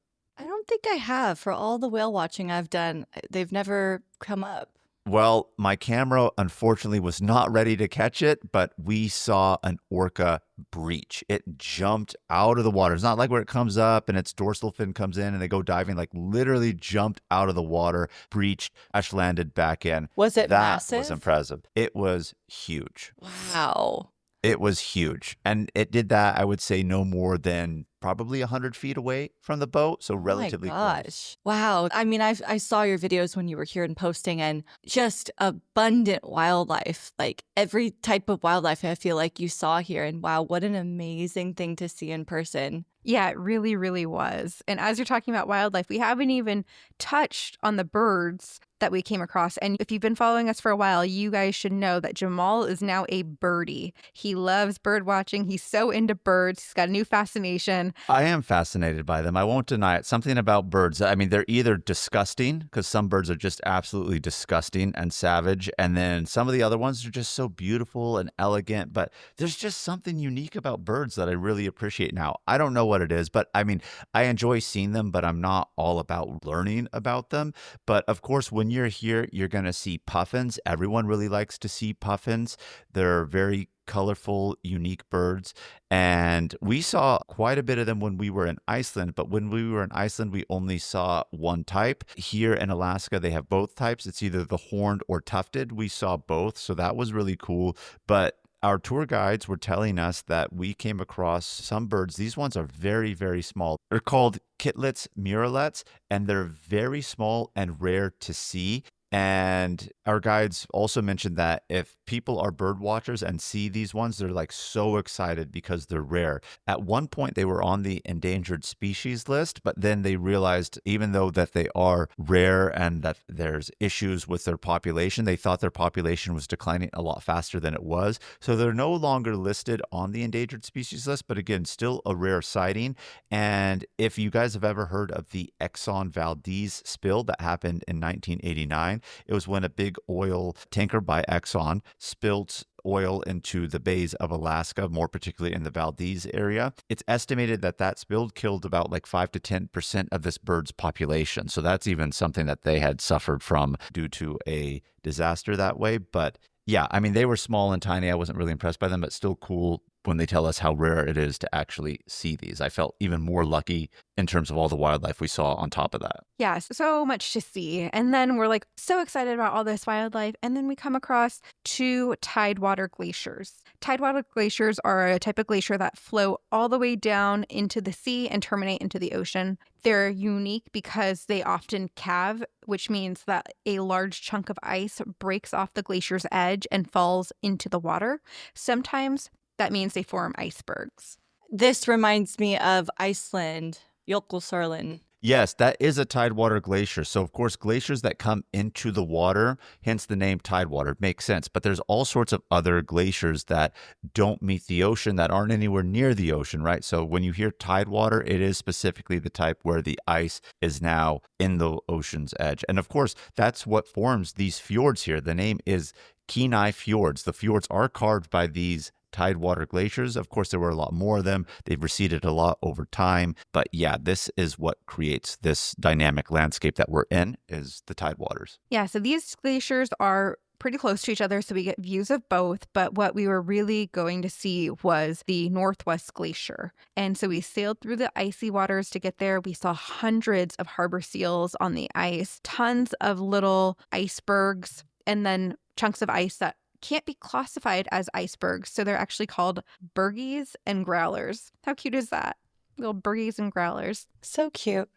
don't think I have. For all the whale watching I've done, they've never come up. Well, my camera unfortunately was not ready to catch it, but we saw an orca breach. It jumped out of the water. It's not like where it comes up and its dorsal fin comes in and they go diving, like literally jumped out of the water, breached, crash landed back in. Was it massive? That massive? was impressive. It was huge. Wow. It was huge. And it did that, I would say, no more than probably 100 feet away from the boat. So relatively oh my gosh. close. Wow. I mean, I saw your videos when you were here and posting, and just abundant wildlife. Like every type of wildlife I feel like you saw here. And wow, what an amazing thing to see in person. Yeah, it really, really was. And as you're talking about wildlife, we haven't even touched on the birds that we came across. And if you've been following us for a while, you guys should know that Jamal is now a birdie. He loves bird watching. He's so into birds. He's got a new fascination. I am fascinated by them. I won't deny it. Something about birds. I mean, they're either disgusting, because some birds are just absolutely disgusting and savage. And then some of the other ones are just so beautiful and elegant. But there's just something unique about birds that I really appreciate now. I don't know what it is, but I mean, I enjoy seeing them, but I'm not all about learning about them. But of course, when you're here, you're going to see puffins. Everyone really likes to see puffins. They're very colorful, unique birds. And we saw quite a bit of them when we were in Iceland. But when we were in Iceland, we only saw one type. Here in Alaska, they have both types. It's either the horned or tufted. We saw both. So that was really cool. But our tour guides were telling us that we came across some birds. These ones are very, very small. They're called kitlets, murrelets, and they're very small and rare to see. And our guides also mentioned that if people are bird watchers and see these ones, they're like so excited because they're rare. At one point, they were on the endangered species list, but then they realized even though that they are rare and that there's issues with their population, they thought their population was declining a lot faster than it was. So they're no longer listed on the endangered species list, but again, still a rare sighting. And if you guys have ever heard of the Exxon Valdez spill that happened in 1989, it was when a big oil tanker by Exxon spilled oil into the bays of Alaska, more particularly in the Valdez area. It's estimated that that spill killed about like 5 to 10% of this bird's population. So that's even something that they had suffered from due to a disaster that way. But yeah, I mean, they were small and tiny. I wasn't really impressed by them, but still cool when they tell us how rare it is to actually see these. I felt even more lucky in terms of all the wildlife we saw on top of that. Yeah, so much to see. And then we're like so excited about all this wildlife. And then we come across 2 tidewater glaciers. Tidewater glaciers are a type of glacier that flow all the way down into the sea and terminate into the ocean. They're unique because they often calve, which means that a large chunk of ice breaks off the glacier's edge and falls into the water. Sometimes that means they form icebergs. This reminds me of Iceland, Jökulsárlón. Yes, that is a tidewater glacier. So, of course, glaciers that come into the water, hence the name tidewater, makes sense. But there's all sorts of other glaciers that don't meet the ocean, that aren't anywhere near the ocean, right? So when you hear tidewater, it is specifically the type where the ice is now in the ocean's edge. And of course, that's what forms these fjords here. The name is Kenai Fjords. The fjords are carved by these tidewater glaciers. Of course, there were a lot more of them. They've receded a lot over time. But yeah, this is what creates this dynamic landscape that we're in, is the tidewaters. Yeah, so these glaciers are pretty close to each other, so we get views of both. But what we were really going to see was the Northwest Glacier. And so we sailed through the icy waters to get there. We saw hundreds of harbor seals on the ice, tons of little icebergs, and then chunks of ice that can't be classified as icebergs. So they're actually called bergies and growlers. How cute is that? Little bergies and growlers. So cute.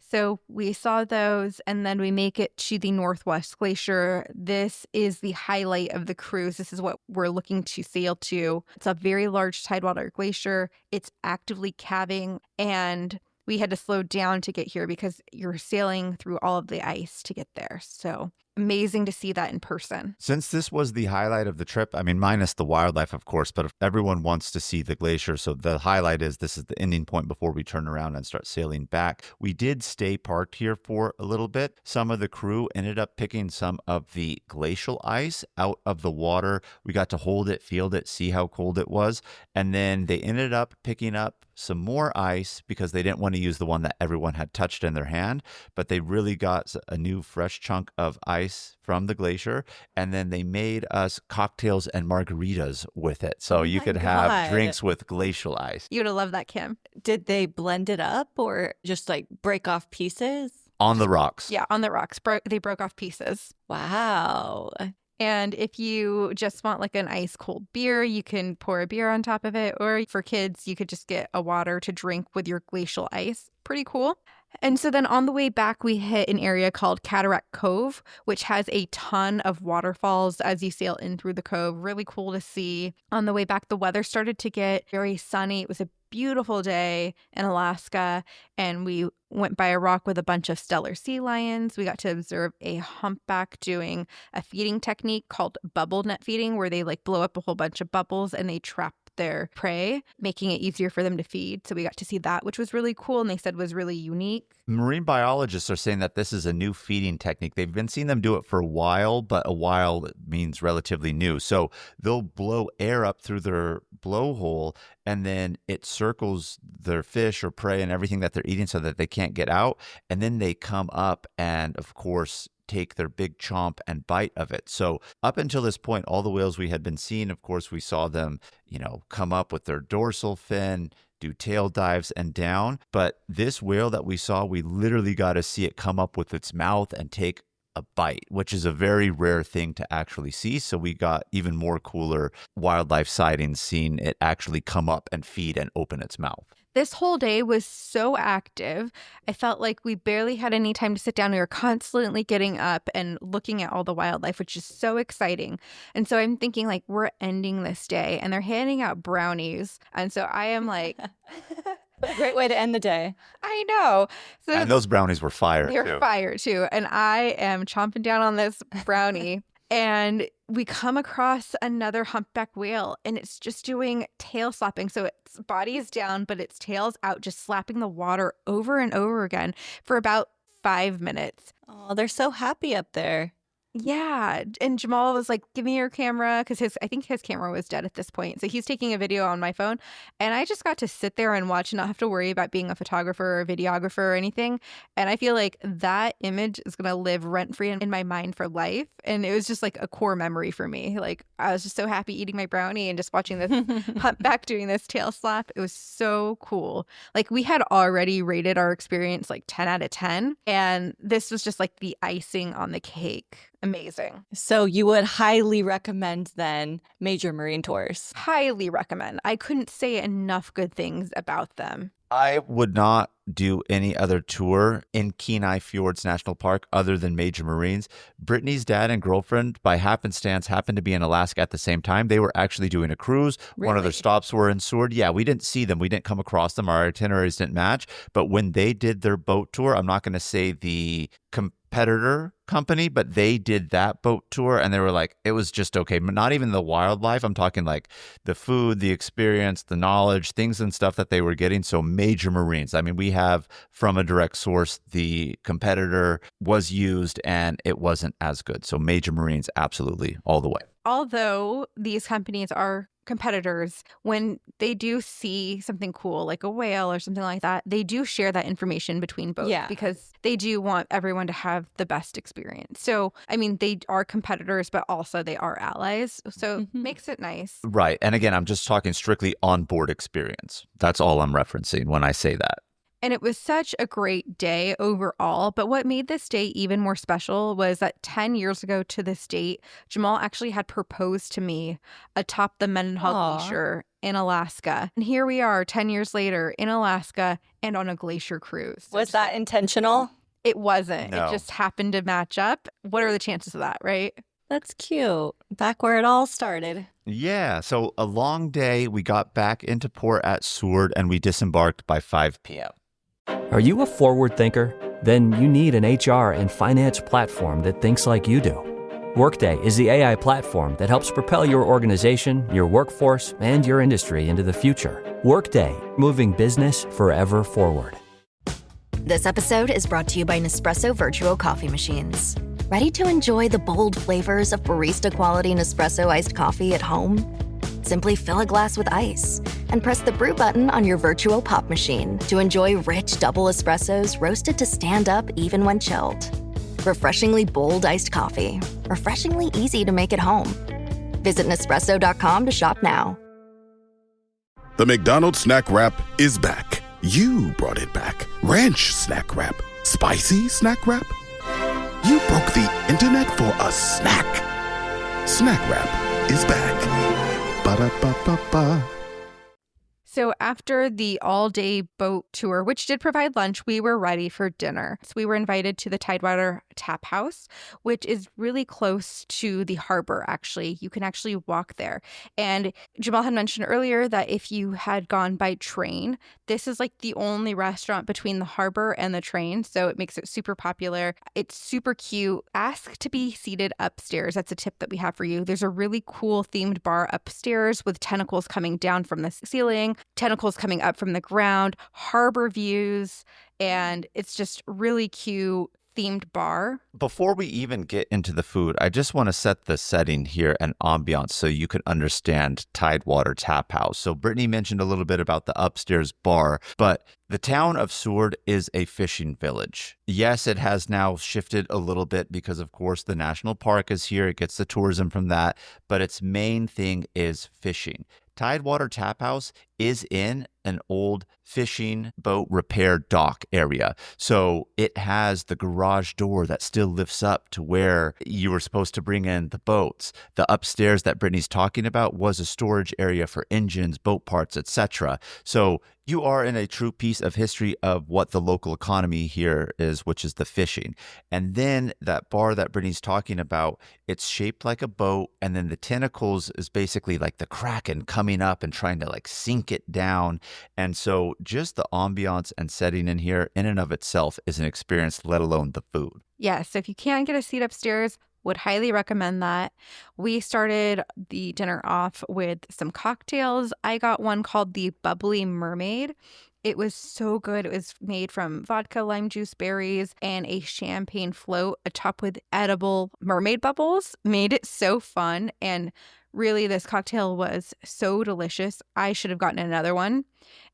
So we saw those, and then we make it to the Northwest Glacier. This is the highlight of the cruise. This is what we're looking to sail to. It's a very large tidewater glacier. It's actively calving, and we had to slow down to get here because you're sailing through all of the ice to get there. So amazing to see that in person. Since this was the highlight of the trip, I mean, minus the wildlife, of course, but if everyone wants to see the glacier. So the highlight is this is the ending point before we turn around and start sailing back. We did stay parked here for a little bit. Some of the crew ended up picking some of the glacial ice out of the water. We got to hold it, feel it, see how cold it was. And then they ended up picking up some more ice because they didn't want to use the one that everyone had touched in their hand, but they really got a new fresh chunk of ice from the glacier, and then they made us cocktails and margaritas with it. So you could have drinks with glacial ice. You would have loved that, Kim. Did they blend it up or just like break off pieces? On the rocks. Yeah, on the rocks. They broke off pieces. Wow. And if you just want like an ice cold beer, you can pour a beer on top of it. Or for kids, you could just get a water to drink with your glacial ice. Pretty cool. And so then on the way back, we hit an area called Cataract Cove, which has a ton of waterfalls as you sail in through the cove. Really cool to see. On the way back, the weather started to get very sunny. It was a beautiful day in Alaska, and we went by a rock with a bunch of stellar sea lions. We got to observe a humpback doing a feeding technique called bubble net feeding, where they like blow up a whole bunch of bubbles and they trap their prey, making it easier for them to feed. So we got to see that, which was really cool, and they said was really unique. Marine biologists are saying that this is a new feeding technique. They've been seeing them do it for a while, but a while means relatively new. So they'll blow air up through their blowhole, and then it circles their fish or prey and everything that they're eating so that they can't get out. And then they come up and, of course, take their big chomp and bite of it. So up until this point, all the whales we had been seeing, of course, we saw them, come up with their dorsal fin, do tail dives and down. But this whale that we saw, we literally got to see it come up with its mouth and take a bite, which is a very rare thing to actually see. So we got even more cooler wildlife sightings seeing it actually come up and feed and open its mouth. This whole day was so active. I felt like we barely had any time to sit down. We were constantly getting up and looking at all the wildlife, which is so exciting. And so I'm thinking like we're ending this day and they're handing out brownies. And so I am like... What a great way to end the day. I know. So and those brownies were fire, too. They were fire, too. And I am chomping down on this brownie. And we come across another humpback whale, and it's just doing tail slapping. So its body is down, but its tail's out, just slapping the water over and over again for about 5 minutes. Oh, they're so happy up there. Yeah. And Jamal was like, give me your camera, because I think his camera was dead at this point. So he's taking a video on my phone. And I just got to sit there and watch and not have to worry about being a photographer or a videographer or anything. And I feel like that image is going to live rent-free in my mind for life. And it was just like a core memory for me. Like I was just so happy eating my brownie and just watching this humpback doing this tail slap. It was so cool. Like we had already rated our experience like 10 out of 10. And this was just like the icing on the cake. Amazing. So you would highly recommend then Major Marine Tours? Highly recommend. I couldn't say enough good things about them. I would not do any other tour in Kenai Fjords National Park other than Major Marines. Brittany's dad and girlfriend, by happenstance, happened to be in Alaska at the same time. They were actually doing a cruise. Really? One of their stops were in Seward. Yeah, we didn't see them. We didn't come across them. Our itineraries didn't match. But when they did their boat tour, I'm not going to say the competitor company, but they did that boat tour and they were like, it was just okay. Not even the wildlife. I'm talking like the food, the experience, the knowledge, things and stuff that they were getting. So Major Marines. I mean, we have from a direct source, the competitor was used and it wasn't as good. So Major Marines, absolutely all the way. Although these companies are competitors, when they do see something cool like a whale or something like that, they do share that information between both because they do want everyone to have the best experience. So, I mean, they are competitors, but also they are allies. So makes it nice. Right. And again, I'm just talking strictly on-board experience. That's all I'm referencing when I say that. And it was such a great day overall. But what made this day even more special was that 10 years ago to this date, Jamal actually had proposed to me atop the Mendenhall Glacier in Alaska. And here we are 10 years later in Alaska and on a glacier cruise. Was that intentional? It wasn't. No. It just happened to match up. What are the chances of that, right? That's cute. Back where it all started. Yeah. So a long day. We got back into port at Seward and we disembarked by 5 p.m. Are you a forward thinker? then you need an HR and finance platform that thinks like you do. Workday is the AI platform that helps propel your organization, your workforce, and your industry into the future. Workday, moving business forever forward. This episode is brought to you by Nespresso Virtuo Coffee Machines. Ready to enjoy the bold flavors of barista-quality Nespresso iced coffee at home? Simply fill a glass with ice and press the brew button on your Virtuo Pop machine to enjoy rich double espressos roasted to stand up even when chilled. Refreshingly bold iced coffee. Refreshingly easy to make at home. Visit Nespresso.com to shop now. The McDonald's Snack Wrap is back. You brought it back. Ranch Snack Wrap. Spicy Snack Wrap. You broke the internet for a snack. Snack Wrap is back. Ba-da-ba-ba-ba. So after the all-day boat tour, which did provide lunch, we were ready for dinner. So we were invited to the Tidewater Tap House, which is really close to the harbor, actually. You can actually walk there. And Jamal had mentioned earlier that if you had gone by train, this is like the only restaurant between the harbor and the train. So it makes it super popular. It's super cute. Ask to be seated upstairs. That's a tip that we have for you. There's a really cool themed bar upstairs with tentacles coming down from the ceiling, tentacles coming up from the ground, harbor views, and it's just really cute themed bar. Before we even get into the food, I just want to set the setting here and ambiance so you can understand Tidewater Tap House. So Brittany mentioned a little bit about the upstairs bar, but the town of Seward is a fishing village. Yes, it has now shifted a little bit because, of course, the national park is here. It gets the tourism from that, but its main thing is fishing. Tidewater Tap House is in an old fishing boat repair dock area. So it has the garage door that still lifts up to where you were supposed to bring in the boats. The upstairs that Brittany's talking about was a storage area for engines, boat parts, etc. So you are in a true piece of history of what the local economy here is, which is the fishing. And then that bar that Brittany's talking about, it's shaped like a boat, and then the tentacles is basically like the kraken coming up and trying to like sink it down. And so just the ambiance and setting in here in and of itself is an experience, let alone the food. Yeah, so if you can't get a seat upstairs, would highly recommend that. We started the dinner off with some cocktails. I got one called the Bubbly Mermaid. It was so good. It was made from vodka, lime juice, berries, and a champagne float atop with edible mermaid bubbles. Made it so fun. And really, this cocktail was so delicious. I should have gotten another one.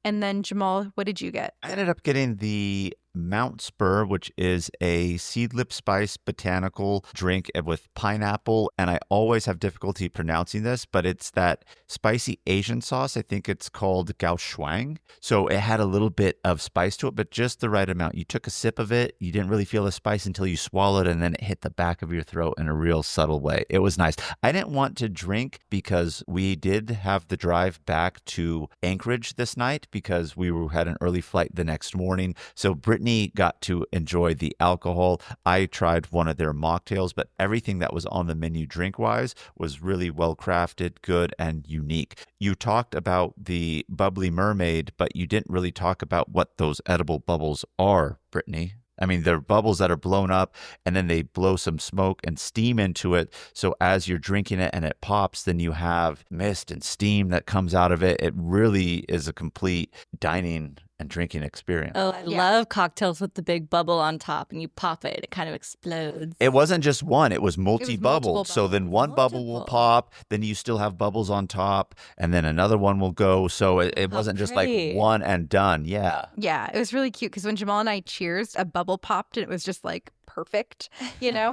And then, Jamal, what did you get? I ended up getting the Mount Spur, which is a seed lip spice botanical drink with pineapple. And I always have difficulty pronouncing this, but it's that spicy Asian sauce. I think it's called gao shuang. So it had a little bit of spice to it, but just the right amount. You took a sip of it. You didn't really feel the spice until you swallowed, and then it hit the back of your throat in a real subtle way. It was nice. I didn't want to drink because we did have the drive back to Anchorage this night because we had an early flight the next morning. So Brittany got to enjoy the alcohol. I tried one of their mocktails, but everything that was on the menu drink-wise was really well-crafted, good, and unique. You talked about the Bubbly Mermaid, but you didn't really talk about what those edible bubbles are, Brittany. I mean, they're bubbles that are blown up, and then they blow some smoke and steam into it. So as you're drinking it and it pops, then you have mist and steam that comes out of it. It really is a complete dining and drinking experience. Oh, I love cocktails with the big bubble on top, and you pop it, it kind of explodes. It wasn't just one, it was multi-bubble. So then one bubble will pop, then you still have bubbles on top, and then another one will go. So it wasn't just like one and done. Yeah. Yeah, it was really cute because when Jamal and I cheersed, a bubble popped and it was just like perfect, you know?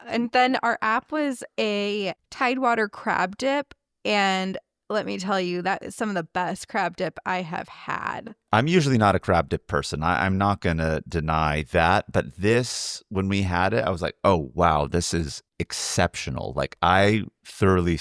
And then our app was a Tidewater crab dip, and let me tell you, that is some of the best crab dip I have had. I'm usually not a crab dip person. I'm not going to deny that. But this, when we had it, I was like, oh, wow, this is exceptional. Like, I thoroughly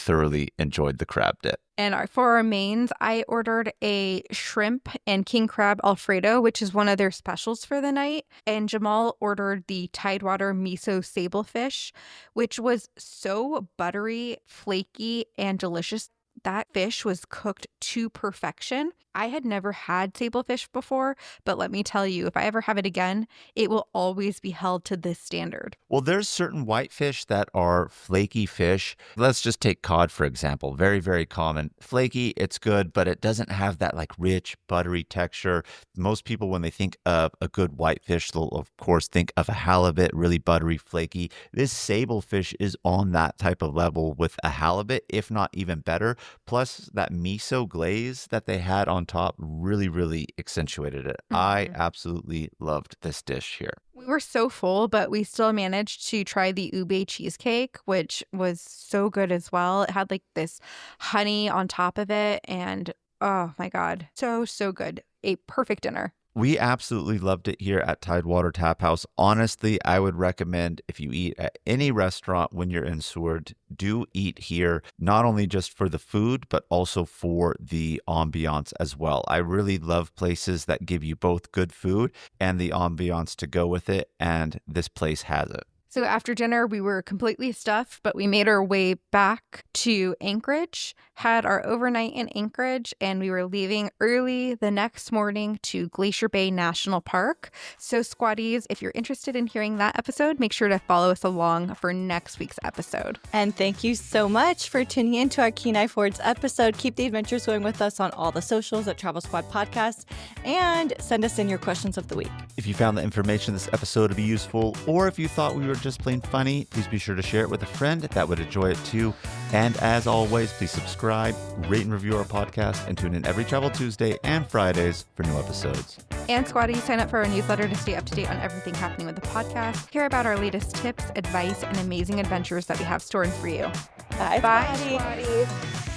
enjoyed the crab dip. And for our mains, I ordered a shrimp and king crab Alfredo, which is one of their specials for the night. And Jamal ordered the Tidewater miso sablefish, which was so buttery, flaky, and delicious. that fish was cooked to perfection. I had never had sablefish before, but let me tell you, if I ever have it again, it will always be held to this standard. Well, there's certain whitefish that are flaky fish. Let's just take cod, for example. Very, very common. Flaky, it's good, but it doesn't have that like rich, buttery texture. Most people, when they think of a good whitefish, they'll of course think of a halibut, really buttery, flaky. This sablefish is on that type of level with a halibut, if not even better. Plus, that miso glaze that they had on top really, really accentuated it. I absolutely loved this dish here. We were so full, but we still managed to try the ube cheesecake, which was so good as well. It had like this honey on top of it, and oh my God, so good. A perfect dinner. We absolutely loved it here at Tidewater Tap House. Honestly, I would recommend if you eat at any restaurant when you're in Seward, do eat here, not only just for the food, but also for the ambiance as well. I really love places that give you both good food and the ambiance to go with it, and this place has it. So after dinner, we were completely stuffed, but we made our way back to Anchorage, had our overnight in Anchorage, and we were leaving early the next morning to Glacier Bay National Park. So squatties, if you're interested in hearing that episode, make sure to follow us along for next week's episode. And thank you so much for tuning in to our Kenai Fjords episode. Keep the adventures going with us on all the socials at Travel Squad Podcast, and send us in your questions of the week. If you found the information in this episode to be useful, or if you thought we were just plain funny, please be sure to share it with a friend that would enjoy it too. And as always, please subscribe, rate and review our podcast, and tune in every Travel Tuesday and Fridays for new episodes. And squatties, sign up for our newsletter to stay up to date on everything happening with the podcast. Hear about our latest tips, advice, and amazing adventures that we have stored for you. Bye, Bye, squatty. squatties.